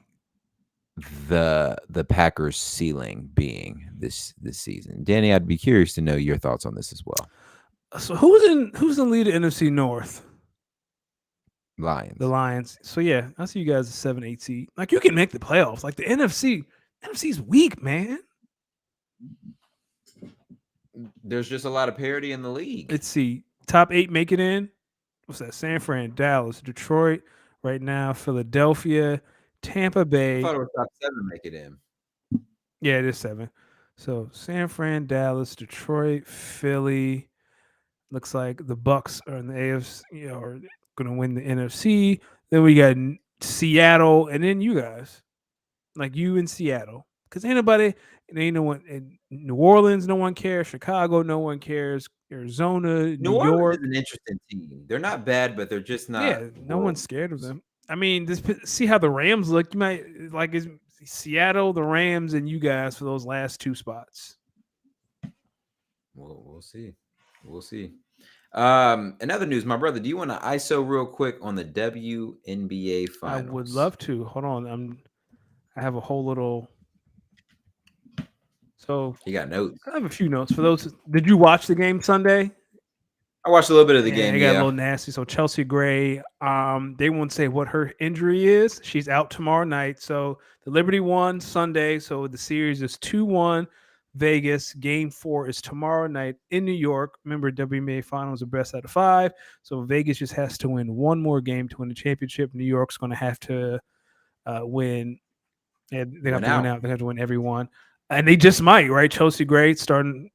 the Packers ceiling being this season? Danny, I'd be curious to know your thoughts on this as well. So who's in lead of NFC North? The Lions. Lions. So yeah, I see you guys a 7-8 seed. Like you can make the playoffs. Like the NFC's weak, man. There's just a lot of parity in the league. Let's see. Top 8 make it in. What's that? San Fran, Dallas, Detroit, right now, Philadelphia, Tampa I Bay. thought it was top 7 make it in. Yeah, it is 7. So San Fran, Dallas, Detroit, Philly. Looks like the Bucks are in the AFC, are going to win the NFC. Then we got Seattle, and then you guys, like you in Seattle, because anybody, and ain't no one in New Orleans, no one cares. Chicago, no one cares. Arizona, New New Orleans is York, an interesting team. They're not bad, but they're just not yeah, no one's world scared of beaters. them. I mean, see how the Rams look. You might like is Seattle, the Rams, and you guys for those last 2 spots. We'll see. We'll see. In other news, my brother, do you want to ISO real quick on the WNBA I would finals? love to. Hold on, I have a whole little. So You got notes. I have a few notes for those. Did you watch the game Sunday? I watched a little bit of the Yeah, game. it got a Yeah. little nasty. So Chelsea Gray, they won't say what her injury is. She's out tomorrow night. So the Liberty won Sunday. So the series is 2-1 Vegas. Game 4 is tomorrow night in New York. Remember, WNBA finals are best out of 5. So Vegas just has to win one more game to win the championship. New York's going to have to win. Yeah, they have Went to win out. out. They have to win every one. And they just might, right? Chelsea Gray, starting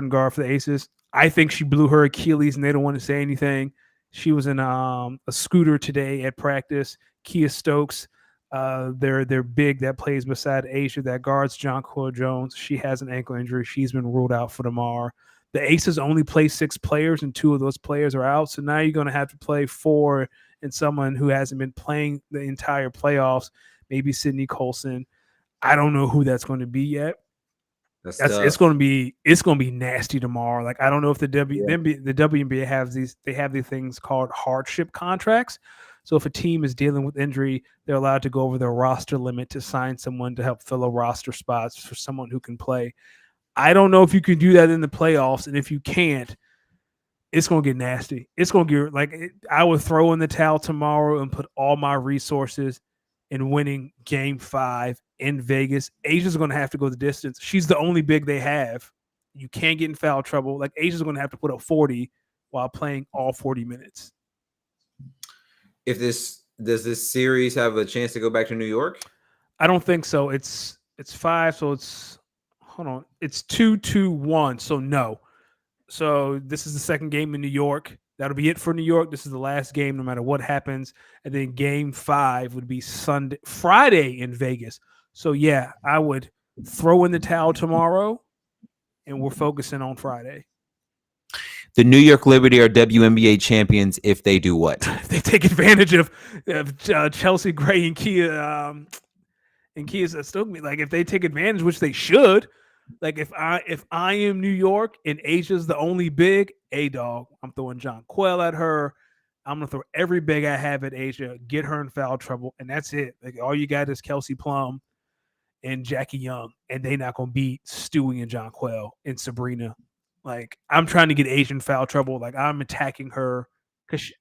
guard for the Aces. I think she blew her Achilles, and they don't want to say anything. She was in a scooter today at practice. Kia Stokes, they're big that plays beside Asia that guards Jonquil Jones. She has an ankle injury. She's been ruled out for tomorrow. The Aces only play 6 players, and 2 of those players are out. So now you're going to have to play 4 and someone who hasn't been playing the entire playoffs. Maybe Sydney Colson. I don't know who that's going to be yet. That's It's tough. going to be nasty tomorrow. Like I don't know if the Yeah. WNBA have these things called hardship contracts. So if a team is dealing with injury, they're allowed to go over their roster limit to sign someone to help fill a roster spots for someone who can play. I don't know if you can do that in the playoffs, and if you can't, it's going to get nasty. It's going to get I would throw in the towel tomorrow and put all my resources in winning game 5 in Vegas. Asia's going to have to go the distance. She's the only big they have. You can't get in foul trouble. Like Asia's going to have to put up 40 while playing all 40 minutes. Does this series have a chance to go back to New York? I don't think so. It's 5, so it's hold on. It's 2-2-1. So no. So this is the second game in New York. That'll be it for New York. This is the last game, no matter what happens. And then game 5 would be Friday in Vegas. So yeah, I would throw in the towel tomorrow, and we're focusing on Friday. The New York Liberty are WNBA champions if they do what? They take advantage of Chelsea Gray and Kia Stokely. Like if they take advantage, which they should. Like if I am New York and Asia's the only big, dog, I'm throwing Jonquil at her. I'm gonna throw every big I have at Asia, get her in foul trouble, and that's it. Like all you got is Kelsey Plum and Jackie Young, and they not gonna beat Stewie and Jonquil and Sabrina. Like I'm trying to get Asian foul trouble. Like I'm attacking her.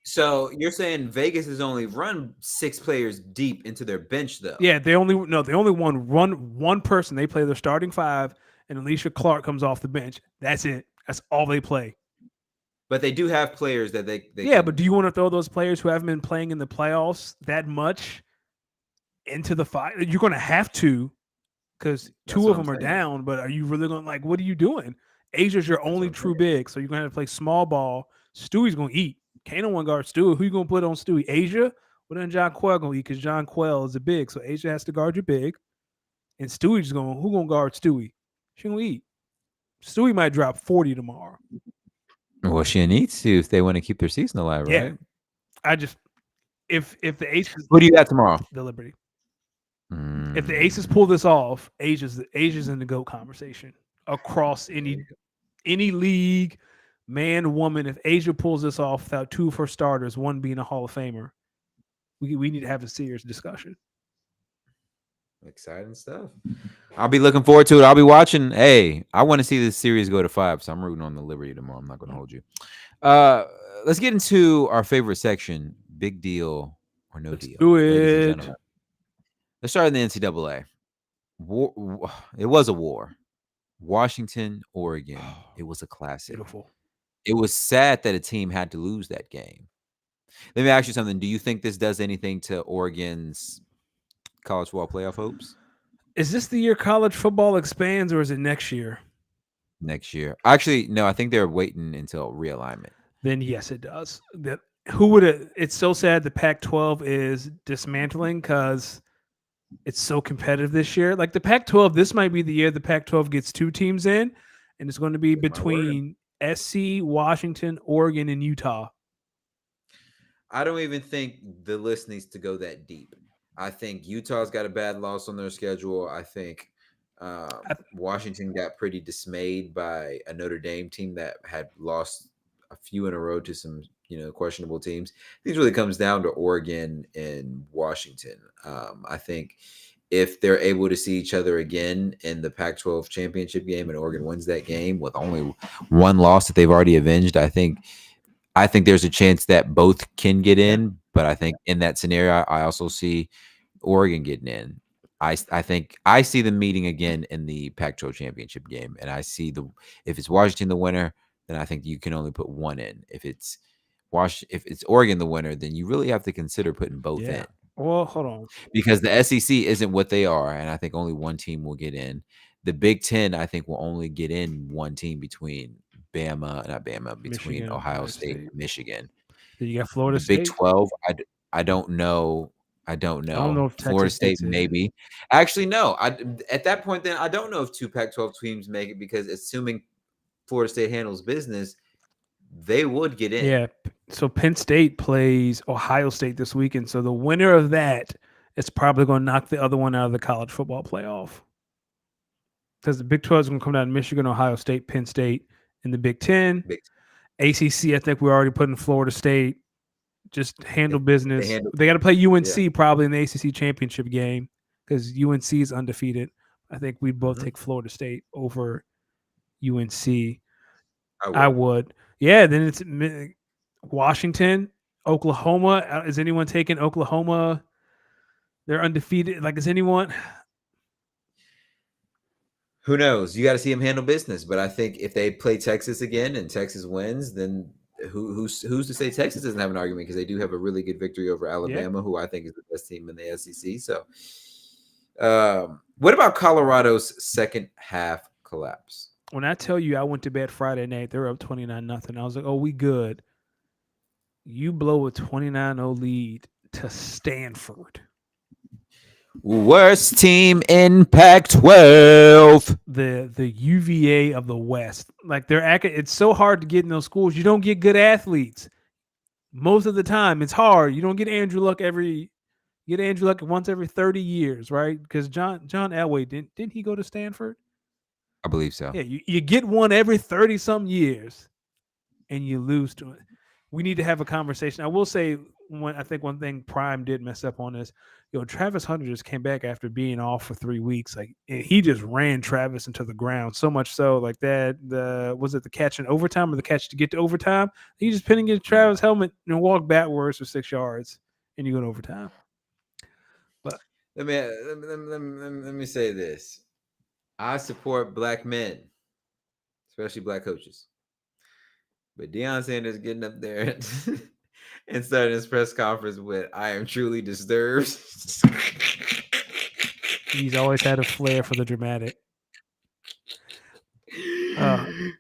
So you're saying Vegas has only run 6 players deep into their bench, though? Yeah, they only run one person. They play their starting 5, and Alicia Clark comes off the bench. That's it. That's all they play. But they do have players that they yeah, can... but do you want to throw those players who haven't been playing in the playoffs that much into the fight? You're going to have to, because 2 of them are down. But are you really going what are you doing? Asia's your only true big, so you're going to have to play small ball. Stewie's going to eat. Can't no one guard Stewie. Who you going to put on Stewie? Asia? Well, then Jonquil going to eat because Jonquil is a big, so Asia has to guard your big. And Stewie's going, who going to guard Stewie? She going to eat. Stewie might drop 40 tomorrow. Well, she needs to if they want to keep their season alive, right? Yeah. I just, if the Aces... Who do you got tomorrow? The Liberty. If the Aces pull this off, Asia's in the GOAT conversation across any league, man, woman. If Asia pulls this off without 2 of her starters, one being a Hall of Famer, We need to have a serious discussion. Exciting stuff. I'll be looking forward to it. I'll be watching. Hey, I want to see this series go to 5, so I'm rooting on the Liberty tomorrow. I'm not going to hold you. Uh, let's get into our favorite section: big deal or no Let's deal, do ladies and it. gentlemen. Let's start in the NCAA. It was a war. Washington, Oregon. It was a classic. Beautiful. It was sad that a team had to lose that game. Let me ask you something. Do you think this does anything to Oregon's college football playoff hopes Is this the year college football expands, or is it next year? next year? Actually, no, I think they're waiting until realignment. Then yes, it does. That who would have? It's so sad the Pac-12 is dismantling because it's so competitive this year. Like the Pac-12, this might be the year the Pac-12 gets 2 teams in, and it's going to be That's my word. between SC, Washington, Oregon, and Utah. I don't even think the list needs to go that deep. I think Utah's got a bad loss on their schedule. I think Washington got pretty dismayed by a Notre Dame team that had lost a few in a row to some, questionable teams. I think it really comes down to Oregon and Washington. I think if they're able to see each other again in the Pac-12 championship game and Oregon wins that game with only one loss that they've already avenged, I think there's a chance that both can get in, but I think in that scenario, I also see Oregon getting in. I think I see them meeting again in the Pac-12 championship game, and I see if it's Washington the winner, then I think you can only put one in. If it's Oregon the winner, then you really have to consider putting both in. Well, hold on. Because the SEC isn't what they are, and I think only one team will get in. The Big Ten, I think, will only get in one team between between Michigan, Ohio State and Michigan. Then you got Florida The Big State. 12, I don't know. I don't I don't know know. if Florida Texas State, gets in. maybe. Actually, no. At that point, then I don't know if 2 Pac-12 teams make it because assuming Florida State handles business, they would get in. Yeah. So Penn State plays Ohio State this weekend. So the winner of that is probably going to knock the other one out of the college football playoff. Because the Big 12 is going to come down to Michigan, Ohio State, Penn State, and the Big 10. ACC, I think we're already putting Florida State. Just handle business. They got to play UNC probably in the ACC championship game because UNC is undefeated. I think we'd both take Florida State over UNC. I would. Yeah, then it's Washington, Oklahoma. Is anyone taking Oklahoma? They're undefeated. Like, is anyone? Who knows? You got to see them handle business. But I think if they play Texas again and Texas wins, then who's to say Texas doesn't have an argument because they do have a really good victory over Alabama, who I think is the best team in the SEC. So, what about Colorado's second half collapse? When I tell you I went to bed Friday night, they were up 29-0. I was like, oh, we good. You blow a 29-0 lead to Stanford. Worst team in Pac-12. The UVA of the West. Like it's so hard to get in those schools. You don't get good athletes. Most of the time, it's hard. You don't get Andrew Luck once every 30 years, right? Because John Elway didn't he go to Stanford? I believe so. Yeah, you get one every 30 some years, and you lose to it. We need to have a conversation. I will say I think one thing Prime did mess up on is, Travis Hunter just came back after being off for 3 weeks. Like he just ran Travis into the ground so much so like that. Was it the catch in overtime or the catch to get to overtime? He just pinned against Travis' helmet and walked backwards for 6 yards, and you go to overtime. But let me say this: I support black men, especially black coaches. But Deion Sanders getting up there and starting his press conference with "I am truly disturbed." He's always had a flair for the dramatic.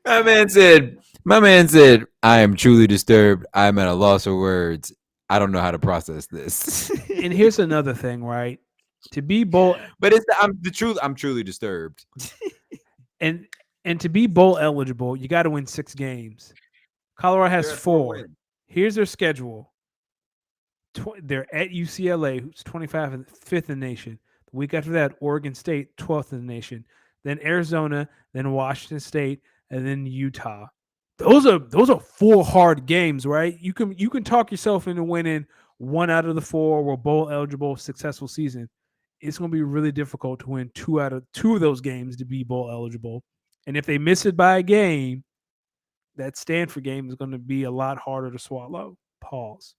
My man said, "I am truly disturbed. I'm at a loss of words. I don't know how to process this." And here's another thing, right? To be bowl, but it's the truth. I'm truly disturbed. and to be bowl eligible, you got to win 6 games. Colorado has 4. Here's their schedule. They're at UCLA, who's 25th in the nation. The week after that, Oregon State, 12th in the nation. Then Arizona, then Washington State, and then Utah. Those are 4 hard games, right? You can talk yourself into winning 1 out of the 4 were bowl eligible, successful season. It's going to be really difficult to win 2 out of 2 of those games to be bowl eligible. And if they miss it by a game, that Stanford game is going to be a lot harder to swallow. Pause.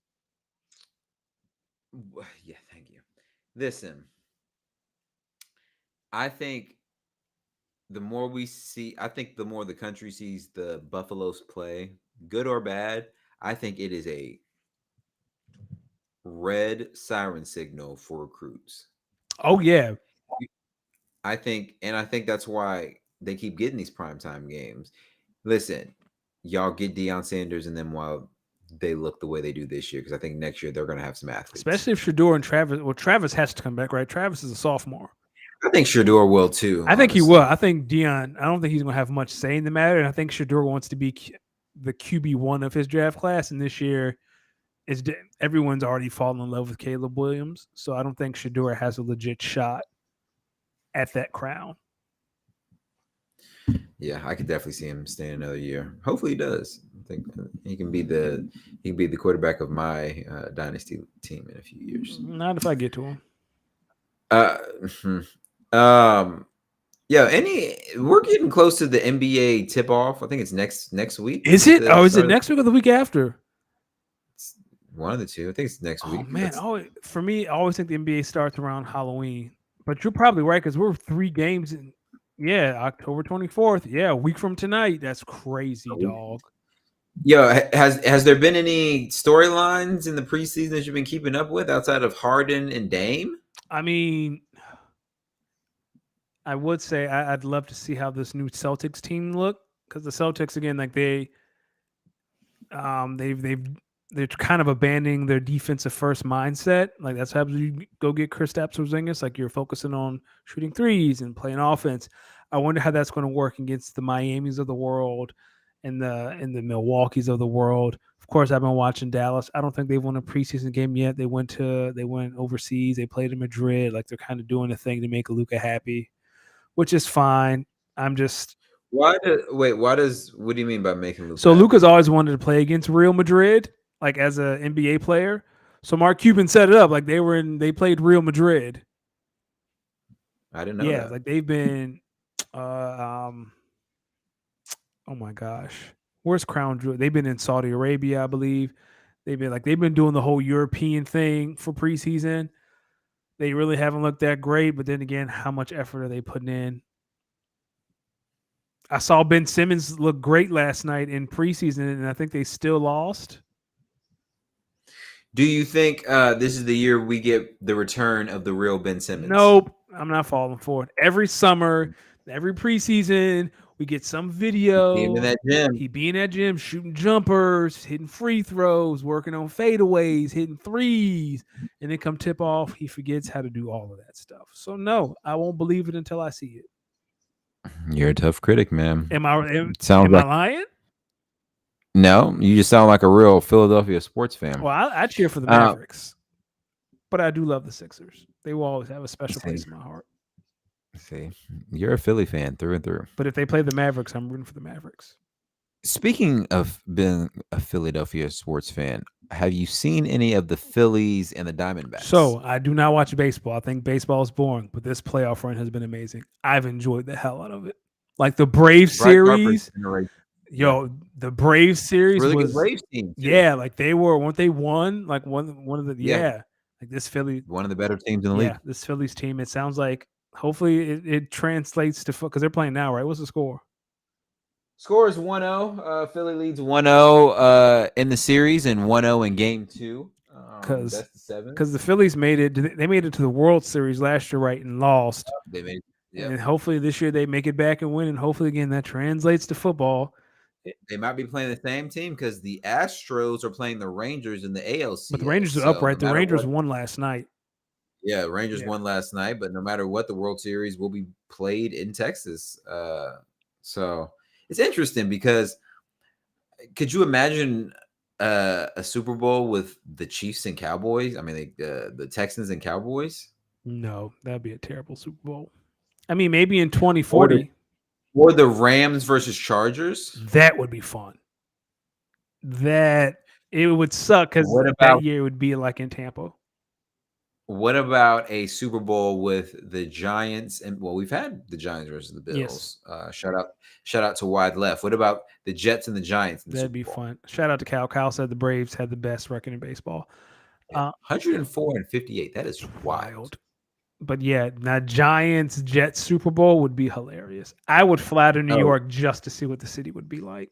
Yeah, thank you. Listen, I think I think the more the country sees the Buffaloes play, good or bad, I think it is a red siren signal for recruits. Oh yeah. I think that's why they keep getting these primetime games. Listen, y'all get Deion Sanders, and then while they look the way they do this year, because I think next year they're going to have some athletes. Especially if Shador and Travis. Well, Travis has to come back, right? Travis is a sophomore. I think Shador will too. I think he will. I think Deion. I don't think he's going to have much say in the matter, and I think Shador wants to be the QB1 of his draft class. And this year, everyone's already fallen in love with Caleb Williams, so I don't think Shador has a legit shot at that crown. Yeah, I could definitely see him staying another year. Hopefully, he does. I think he can be the quarterback of my dynasty team in a few years. Not if I get to him. Yeah. We're getting close to the NBA tip off. I think it's next week. Is it? Oh, is it next week or the week after? It's one of the two. I think it's next week. Oh man, for me, I always think the NBA starts around Halloween. But you're probably right because we're 3 games in. Yeah, October 24th. Yeah, a week from tonight. That's crazy, dog. Yeah, has there been any storylines in the preseason that you've been keeping up with outside of Harden and Dame? I mean, I would say I'd love to see how this new Celtics team look because the Celtics again, like they're kind of abandoning their defensive first mindset. Like that's how you go get Kristaps Porzingis. Like you're focusing on shooting threes and playing offense. I wonder how that's going to work against the Miamis of the world and the Milwaukee's of the world. Of course, I've been watching Dallas. I don't think they've won a preseason game yet. They went overseas. They played in Madrid. Like they're kind of doing a thing to make Luka happy, which is fine. I'm just what do you mean by making Luka? So Luka's always wanted to play against Real Madrid, like as an NBA player. So Mark Cuban set it up like they played Real Madrid. I didn't know that. Like they've been oh my gosh. Where's Crown Jewel? They've been in Saudi Arabia, I believe. They've been doing the whole European thing for preseason. They really haven't looked that great, but then again, how much effort are they putting in? I saw Ben Simmons look great last night in preseason, and I think they still lost. Do you think this is the year we get the return of the real Ben Simmons? Nope. I'm not falling for it. Every summer, every preseason, we get some video. He be in that gym, shooting jumpers, hitting free throws, working on fadeaways, hitting threes. And then come tip off, he forgets how to do all of that stuff. So, no, I won't believe it until I see it. You're a tough critic, man. Am I lying? No, you just sound like a real Philadelphia sports fan. Well, I cheer for the Mavericks, but I do love the Sixers. They will always have a special place in my heart. See, you're a Philly fan through and through. But if they play the Mavericks, I'm rooting for the Mavericks. Speaking of being a Philadelphia sports fan, have you seen any of the Phillies and the Diamondbacks? So I do not watch baseball. I think baseball is boring, but this playoff run has been amazing. I've enjoyed the hell out of it. Like the Braves series. The Braves series really was good Braves team. Yeah, like weren't they won? Like one of the like this Philly, one of the better teams in the league. Yeah, this Phillies team. It sounds like hopefully it translates to because they're playing now, right? What's the score? Score is 1-0. Philly leads 1-0 in the series and 1-0 in game 2. Because the Phillies made it. They made it to the World Series last year, right, and lost. They made. Yep. And hopefully this year they make it back and win, and hopefully again that translates to football. They might be playing the same team because the Astros are playing the Rangers in the ALC. But the Rangers are up, right? The Rangers won last night. Yeah, Rangers won last night, but no matter what, the World Series will be played in Texas. So it's interesting because could you imagine a Super Bowl with the Chiefs and Cowboys? I mean, the Texans and Cowboys? No, that'd be a terrible Super Bowl. I mean, maybe in 2040. Or the Rams versus Chargers. That would be fun. That It would suck because What that about year it would be like in Tampa. what about a Super Bowl with the Giants? And well, we've had the Giants versus the Yes, Bills. Shout out to Wide Left. What about the Jets and the Giants in the that'd Super be Bowl? fun. Shout out to Cal. Cal said the Braves had the best record in baseball. 104 and 58. That is wild. Wild. But yeah, now Giants Jets Super Bowl would be hilarious. I would fly to New Oh, York just to see what the city would be like.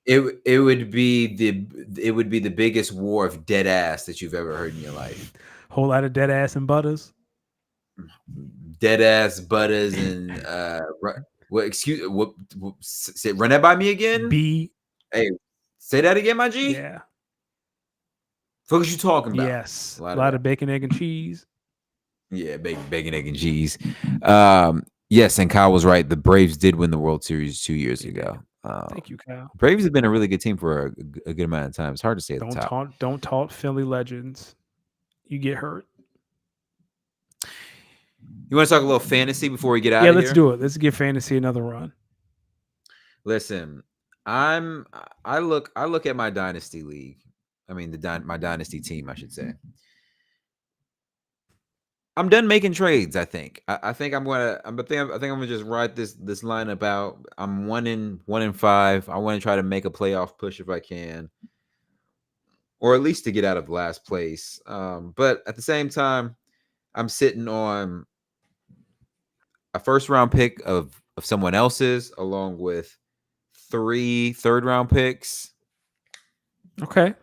it would be the biggest war of dead ass that you've ever heard in your life. Whole lot of dead ass and butters. Dead ass butters and what excuse what say run that by me again? B. Hey, say that again, my G. Yeah. What you talking about? Yes. A A lot of lot that. of bacon, egg, and cheese. Yeah, bacon, egg, and cheese. Yes, and Kyle was right. The Braves did win the World Series 2 years They ago. Thank you, Kyle. Braves have been a really good team for a good amount of time. It's hard to say at the top. Don't taunt Philly legends. You get hurt. You want to talk a little fantasy before we get out Yeah, of let's here? do it. Let's give fantasy another run. Listen, I look at my dynasty league. I mean my dynasty team, I should say. I'm done making trades. I think. I think I'm gonna. I think I'm gonna just ride this lineup out. I'm 1-5. I want to try to make a playoff push if I can, or at least to get out of last place. But at the same time, I'm sitting on a first round pick of someone else's, along with 3 third-round picks. Okay.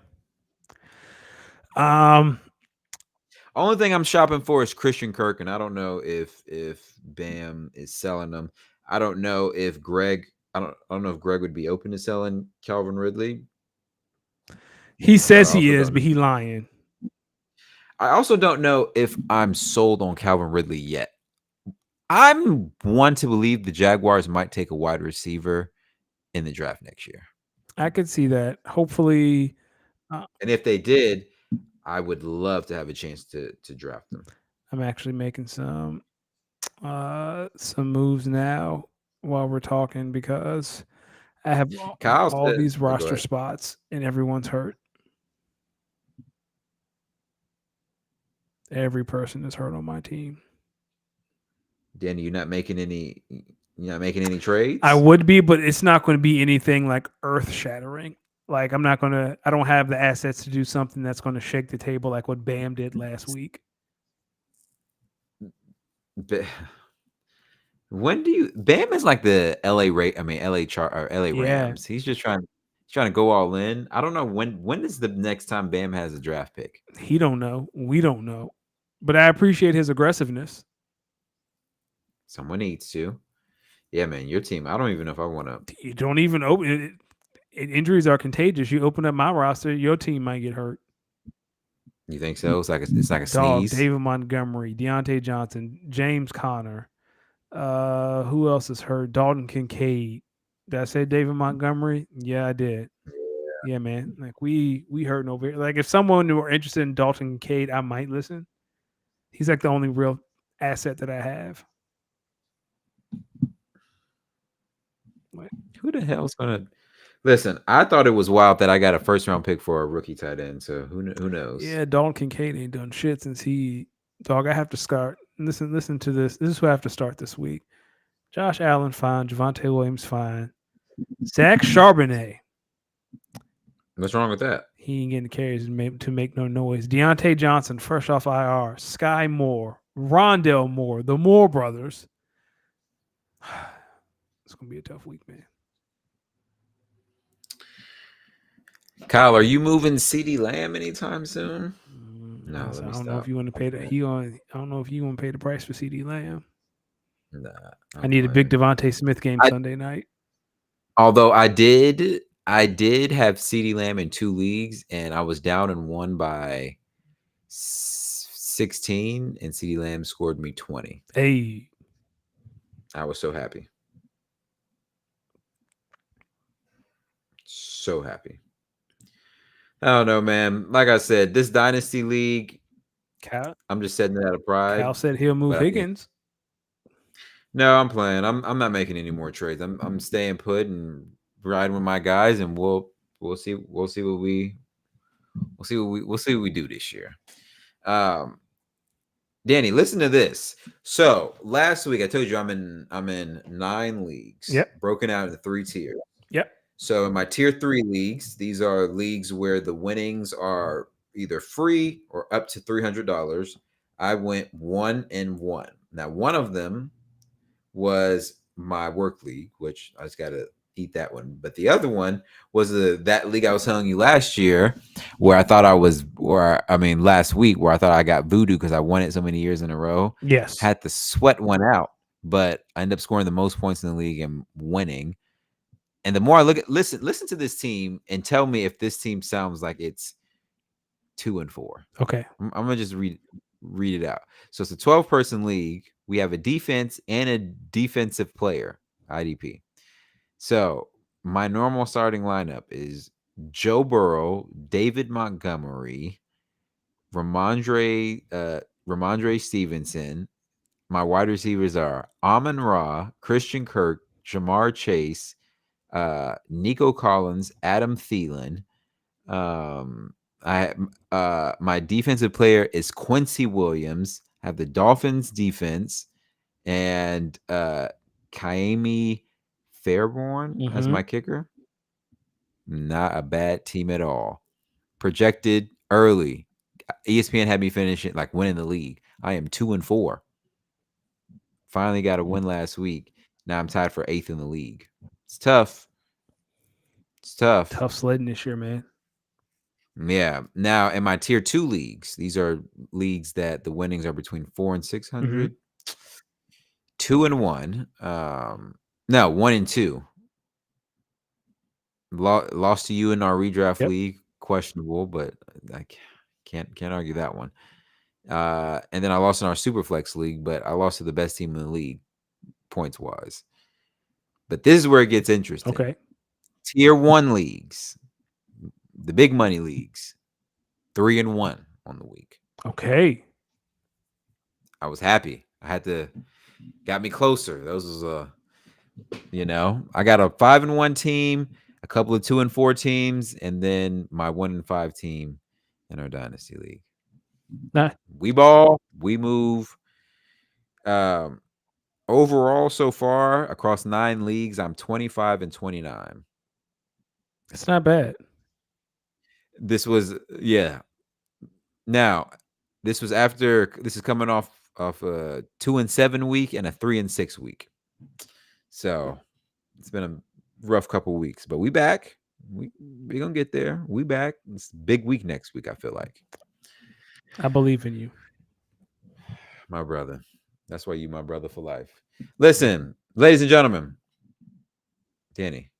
Only thing I'm shopping for is Christian Kirk, and I don't know if Bam is selling them. I don't know if Greg. I don't know if Greg would be open to selling Calvin Ridley. He says I he also is, don't. but he lying. I also don't know if I'm sold on Calvin Ridley yet. I'm one to believe the Jaguars might take a wide receiver in the draft next year. I could see that. Hopefully, And if they did, I would love to have a chance to draft them. I'm actually making some moves now while we're talking because I have Kyle all said, these oh, go roster ahead. spots and everyone's hurt. Every person is hurt on my team. Danny, you're not making any trades? I would be, but it's not going to be anything like earth shattering. Like I don't have the assets to do something that's going to shake the table like what Bam did last week. When do you Bam is like the LA Rams. He's just trying to go all in. I don't know when is the next time Bam has a draft pick? He don't know. We don't know. But I appreciate his aggressiveness. Someone needs to. Yeah, man, your team. I don't even know if I want to. You don't even open it. Injuries are contagious. You open up my roster, your team might get hurt. You think so? It's like a Dog, sneeze. David Montgomery, Deontay Johnson, James Conner. Who else is hurt? Dalton Kincaid. Did I say David Montgomery? Yeah, I did. Yeah, man. Like we hurting over here. Like if someone were interested in Dalton Kincaid, I might listen. He's like the only real asset that I have. Who the hell's gonna listen? I thought it was wild that I got a first round pick for a rookie tight end. So who knows? Yeah, Dalton Kincaid ain't done shit since he. Dog, I have to start. Listen to this. This is who I have to start this week. Josh Allen fine. Javonte Williams fine. Zach Charbonnet. What's wrong with that? He ain't getting carries to make no noise. Deontay Johnson, fresh off IR. Sky Moore. Rondell Moore. The Moore brothers. It's going to be a tough week, man. Kyle, are you moving CeeDee Lamb anytime soon? No, I don't know if you want to pay the. I don't know if you want to pay the price for CeeDee Lamb. Nah, I need a big Devontae Smith game Sunday night. Although I did have CeeDee Lamb in 2 leagues, and I was down in one by 16, and CeeDee Lamb scored me 20. Hey, I was so happy. So happy. I don't know, man. Like I said, this dynasty league, I'm just setting it out of pride. Cal said he'll move Higgins. No, I'm playing. I'm not making any more trades. I'm staying put and riding with my guys, and we'll see what we we'll see what we do this year. Um, Danny, listen to this. So last week I told you I'm in 9 leagues, Yep. broken out into 3 tiers. Yep. So in my tier 3 leagues, these are leagues where the winnings are either free or up to $300. I went 1-1. Now one of them was my work league, which I just gotta eat that one. But the other one was that league I was telling you last year, where I thought I was, or I mean last week, where I thought I got voodoo because I won it so many years in a row. Yes. Had to sweat one out, but I ended up scoring the most points in the league and winning. And the more I listen to this team and tell me if this team sounds like it's 2-4. Okay. I'm gonna just read it out. So it's a 12-person league. We have a defense and a defensive player, IDP. So my normal starting lineup is Joe Burrow, David Montgomery, Ramondre Stevenson. My wide receivers are Amon Ra, Christian Kirk, Jamar Chase, Nico Collins, Adam Thielen. I My defensive player is Quincy Williams. I have the Dolphins defense and Kaimi Fairborn as Mm-hmm. my kicker. Not a bad team at all. Projected early. ESPN had me finishing like winning the league. I am 2-4. Finally got a win last week. Now I'm tied for 8th in the league. It's tough. It's tough. Tough sledding this year, man. Yeah. Now in my tier 2 leagues, these are leagues that the winnings are between 400 and 600. 2-1. No, 1-2. Lost to you in our redraft Yep. league, questionable, but I can't argue that one. And then I lost in our Superflex league, but I lost to the best team in the league, points wise. But this is where it gets interesting. Okay. Tier 1 leagues, the big money leagues, 3-1 on the week. Okay. I was happy. Got me closer. Those was I got a 5-1 team, a couple of 2-4 teams, and then my 1-5 team in our dynasty league. Nah. We ball, we move. Overall, so far across 9 leagues, I'm 25-29. It's not bad. This was Now, this is coming off a 2-7 week and a 3-6 week. So it's been a rough couple weeks, but we back. We gonna get there. We back. It's a big week next week. I feel like, I believe in you. my brother. That's why you my brother for life. Listen, ladies and gentlemen, Danny,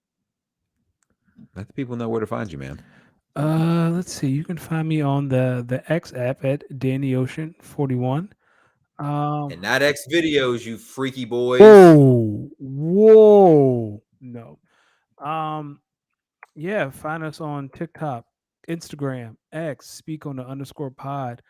let the people know where to find you, man. Let's see. You can find me on the X app at Danny Ocean 41. And not X videos, you freaky boys. Whoa. No. Yeah, find us on TikTok, Instagram, X, speak on the _pod.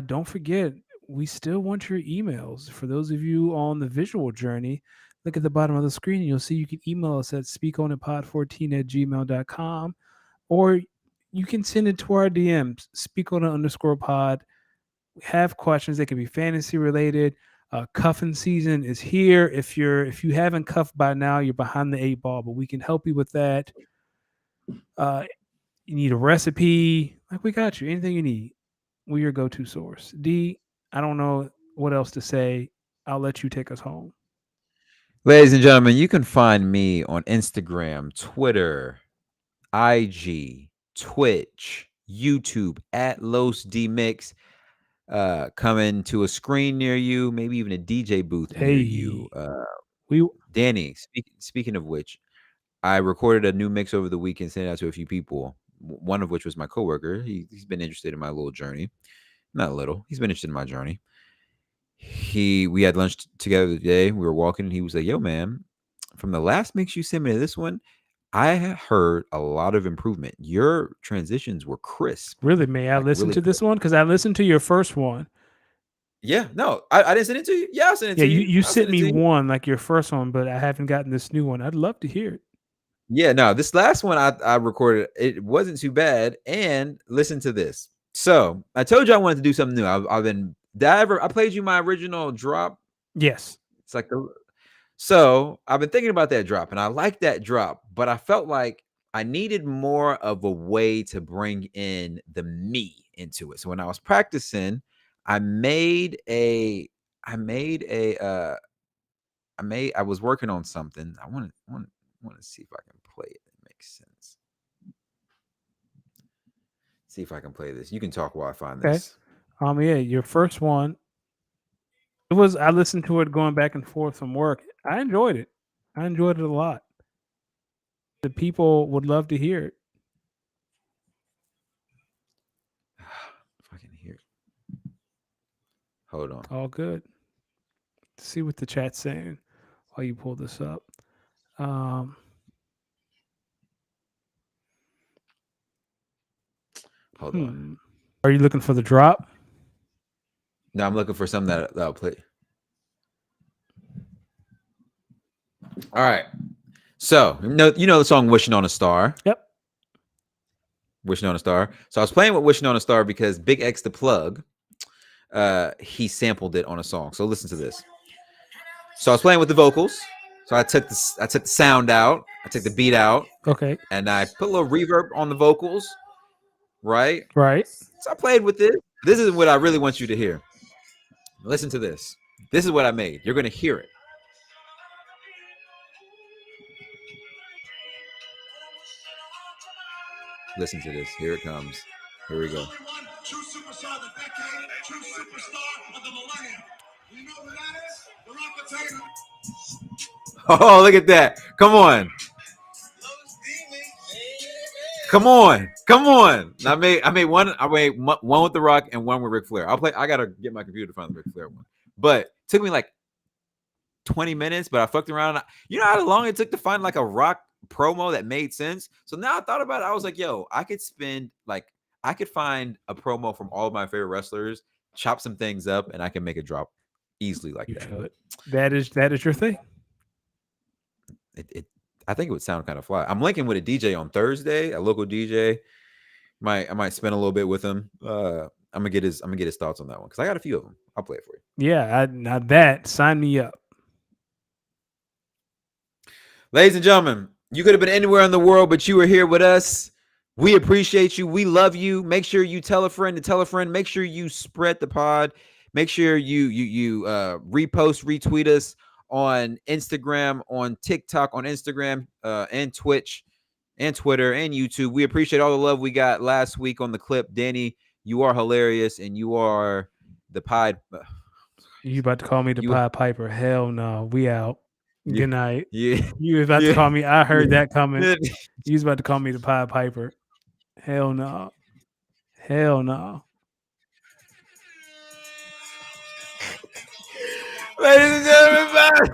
Don't forget, we still want your emails. For those of you on the visual journey, look at the bottom of the screen. You'll see you can email us at speakonitpod14@gmail.com, or you can send it to our DMs, speak on the _pod. We have questions that can be fantasy related. Cuffing season is here. If you haven't cuffed by now, you're behind the 8 ball, but we can help you with that. You need a recipe, like we got you. Anything you need, we're your go-to source. D, I don't know what else to say. I'll let you take us home. Ladies and gentlemen, you can find me on Instagram, Twitter, IG, Twitch, YouTube at Los D Mix. Coming to a screen near you, maybe even a DJ booth near you. We Danny, speaking of which, I recorded a new mix over the weekend, sent it out to a few people. One of which was my coworker. He's been interested in my little journey. Not little. He's been interested in my journey. We had lunch together today. We were walking, and he was like, "Yo, man, from the last mix you sent me to this one, I heard a lot of improvement. Your transitions were crisp." really, may I Like, listen really to this one? Because I listened to your first one. Yeah, no, I didn't send it to you. Yeah, I'll send it Yeah, to you you. you I'll send sent it me to you. one like your first one, but I haven't gotten this new one. I'd love to hear it. Yeah, no, this last one I recorded, it wasn't too bad. And listen to this. So I told you I wanted to do something new. I've been. I played you my original drop. Yes. It's like the. So I've been thinking about that drop, and I like that drop, but I felt like I needed more of a way to bring in the me into it. So when I was practicing, I made a. I made a. I was working on something. I want to see if I can play it. It makes sense. See if I can play this. You can talk while I find Okay. this. Yeah, your first one. It was. I listened to it going back and forth from work. I enjoyed it. I enjoyed it a lot. The people would love to hear it. If I can hear it. Hold on. All good. See what the chat's saying while you pull this up. Um, Hold on. Are you looking for the drop? Now I'm looking for something that'll play. All right. So you know the song "Wishing on a Star." Yep. Wishing on a Star. So I was playing with "Wishing on a Star" because Big X the Plug, he sampled it on a song. So listen to this. So I was playing with the vocals. So I took the sound out. I took the beat out. Okay. And I put a little reverb on the vocals. Right. Right. So I played with it. This is what I really want you to hear. Listen to this. This is what I made. You're gonna hear it. Listen to this. Here it comes. Here we go. Oh, look at that. Come on. Come on. Come on. I made one with The Rock and one with Ric Flair. I gotta get my computer to find the Ric Flair one. But it took me like 20 minutes, but I fucked around. You know how long it took to find like a Rock promo that made sense? So now I thought about it. I was like, yo, I could find a promo from all of my favorite wrestlers, chop some things up, and I can make a drop easily like You that. should. That is your thing. I think it would sound kind of fly. I'm linking with a DJ on Thursday, a local DJ. I might spend a little bit with him. I'm gonna get his thoughts on that one because I got a few of them. I'll play it for you. Yeah, now that sign me up. Ladies and gentlemen, you could have been anywhere in the world, but you were here with us. We appreciate you. We love you. Make sure you tell a friend to tell a friend. Make sure you spread the pod. Make sure you repost, retweet us on Instagram, on TikTok, on Instagram, and Twitch, and Twitter, and YouTube. We appreciate all the love we got last week on the clip. Danny, you are hilarious, and you are the Pied. You about to call me the Pied Piper? Hell no. We out. Good night. Yeah. You was about to call me. I heard that coming. You was about to call me the Pied Piper. Hell no. Hell no. Ladies and gentlemen, bye.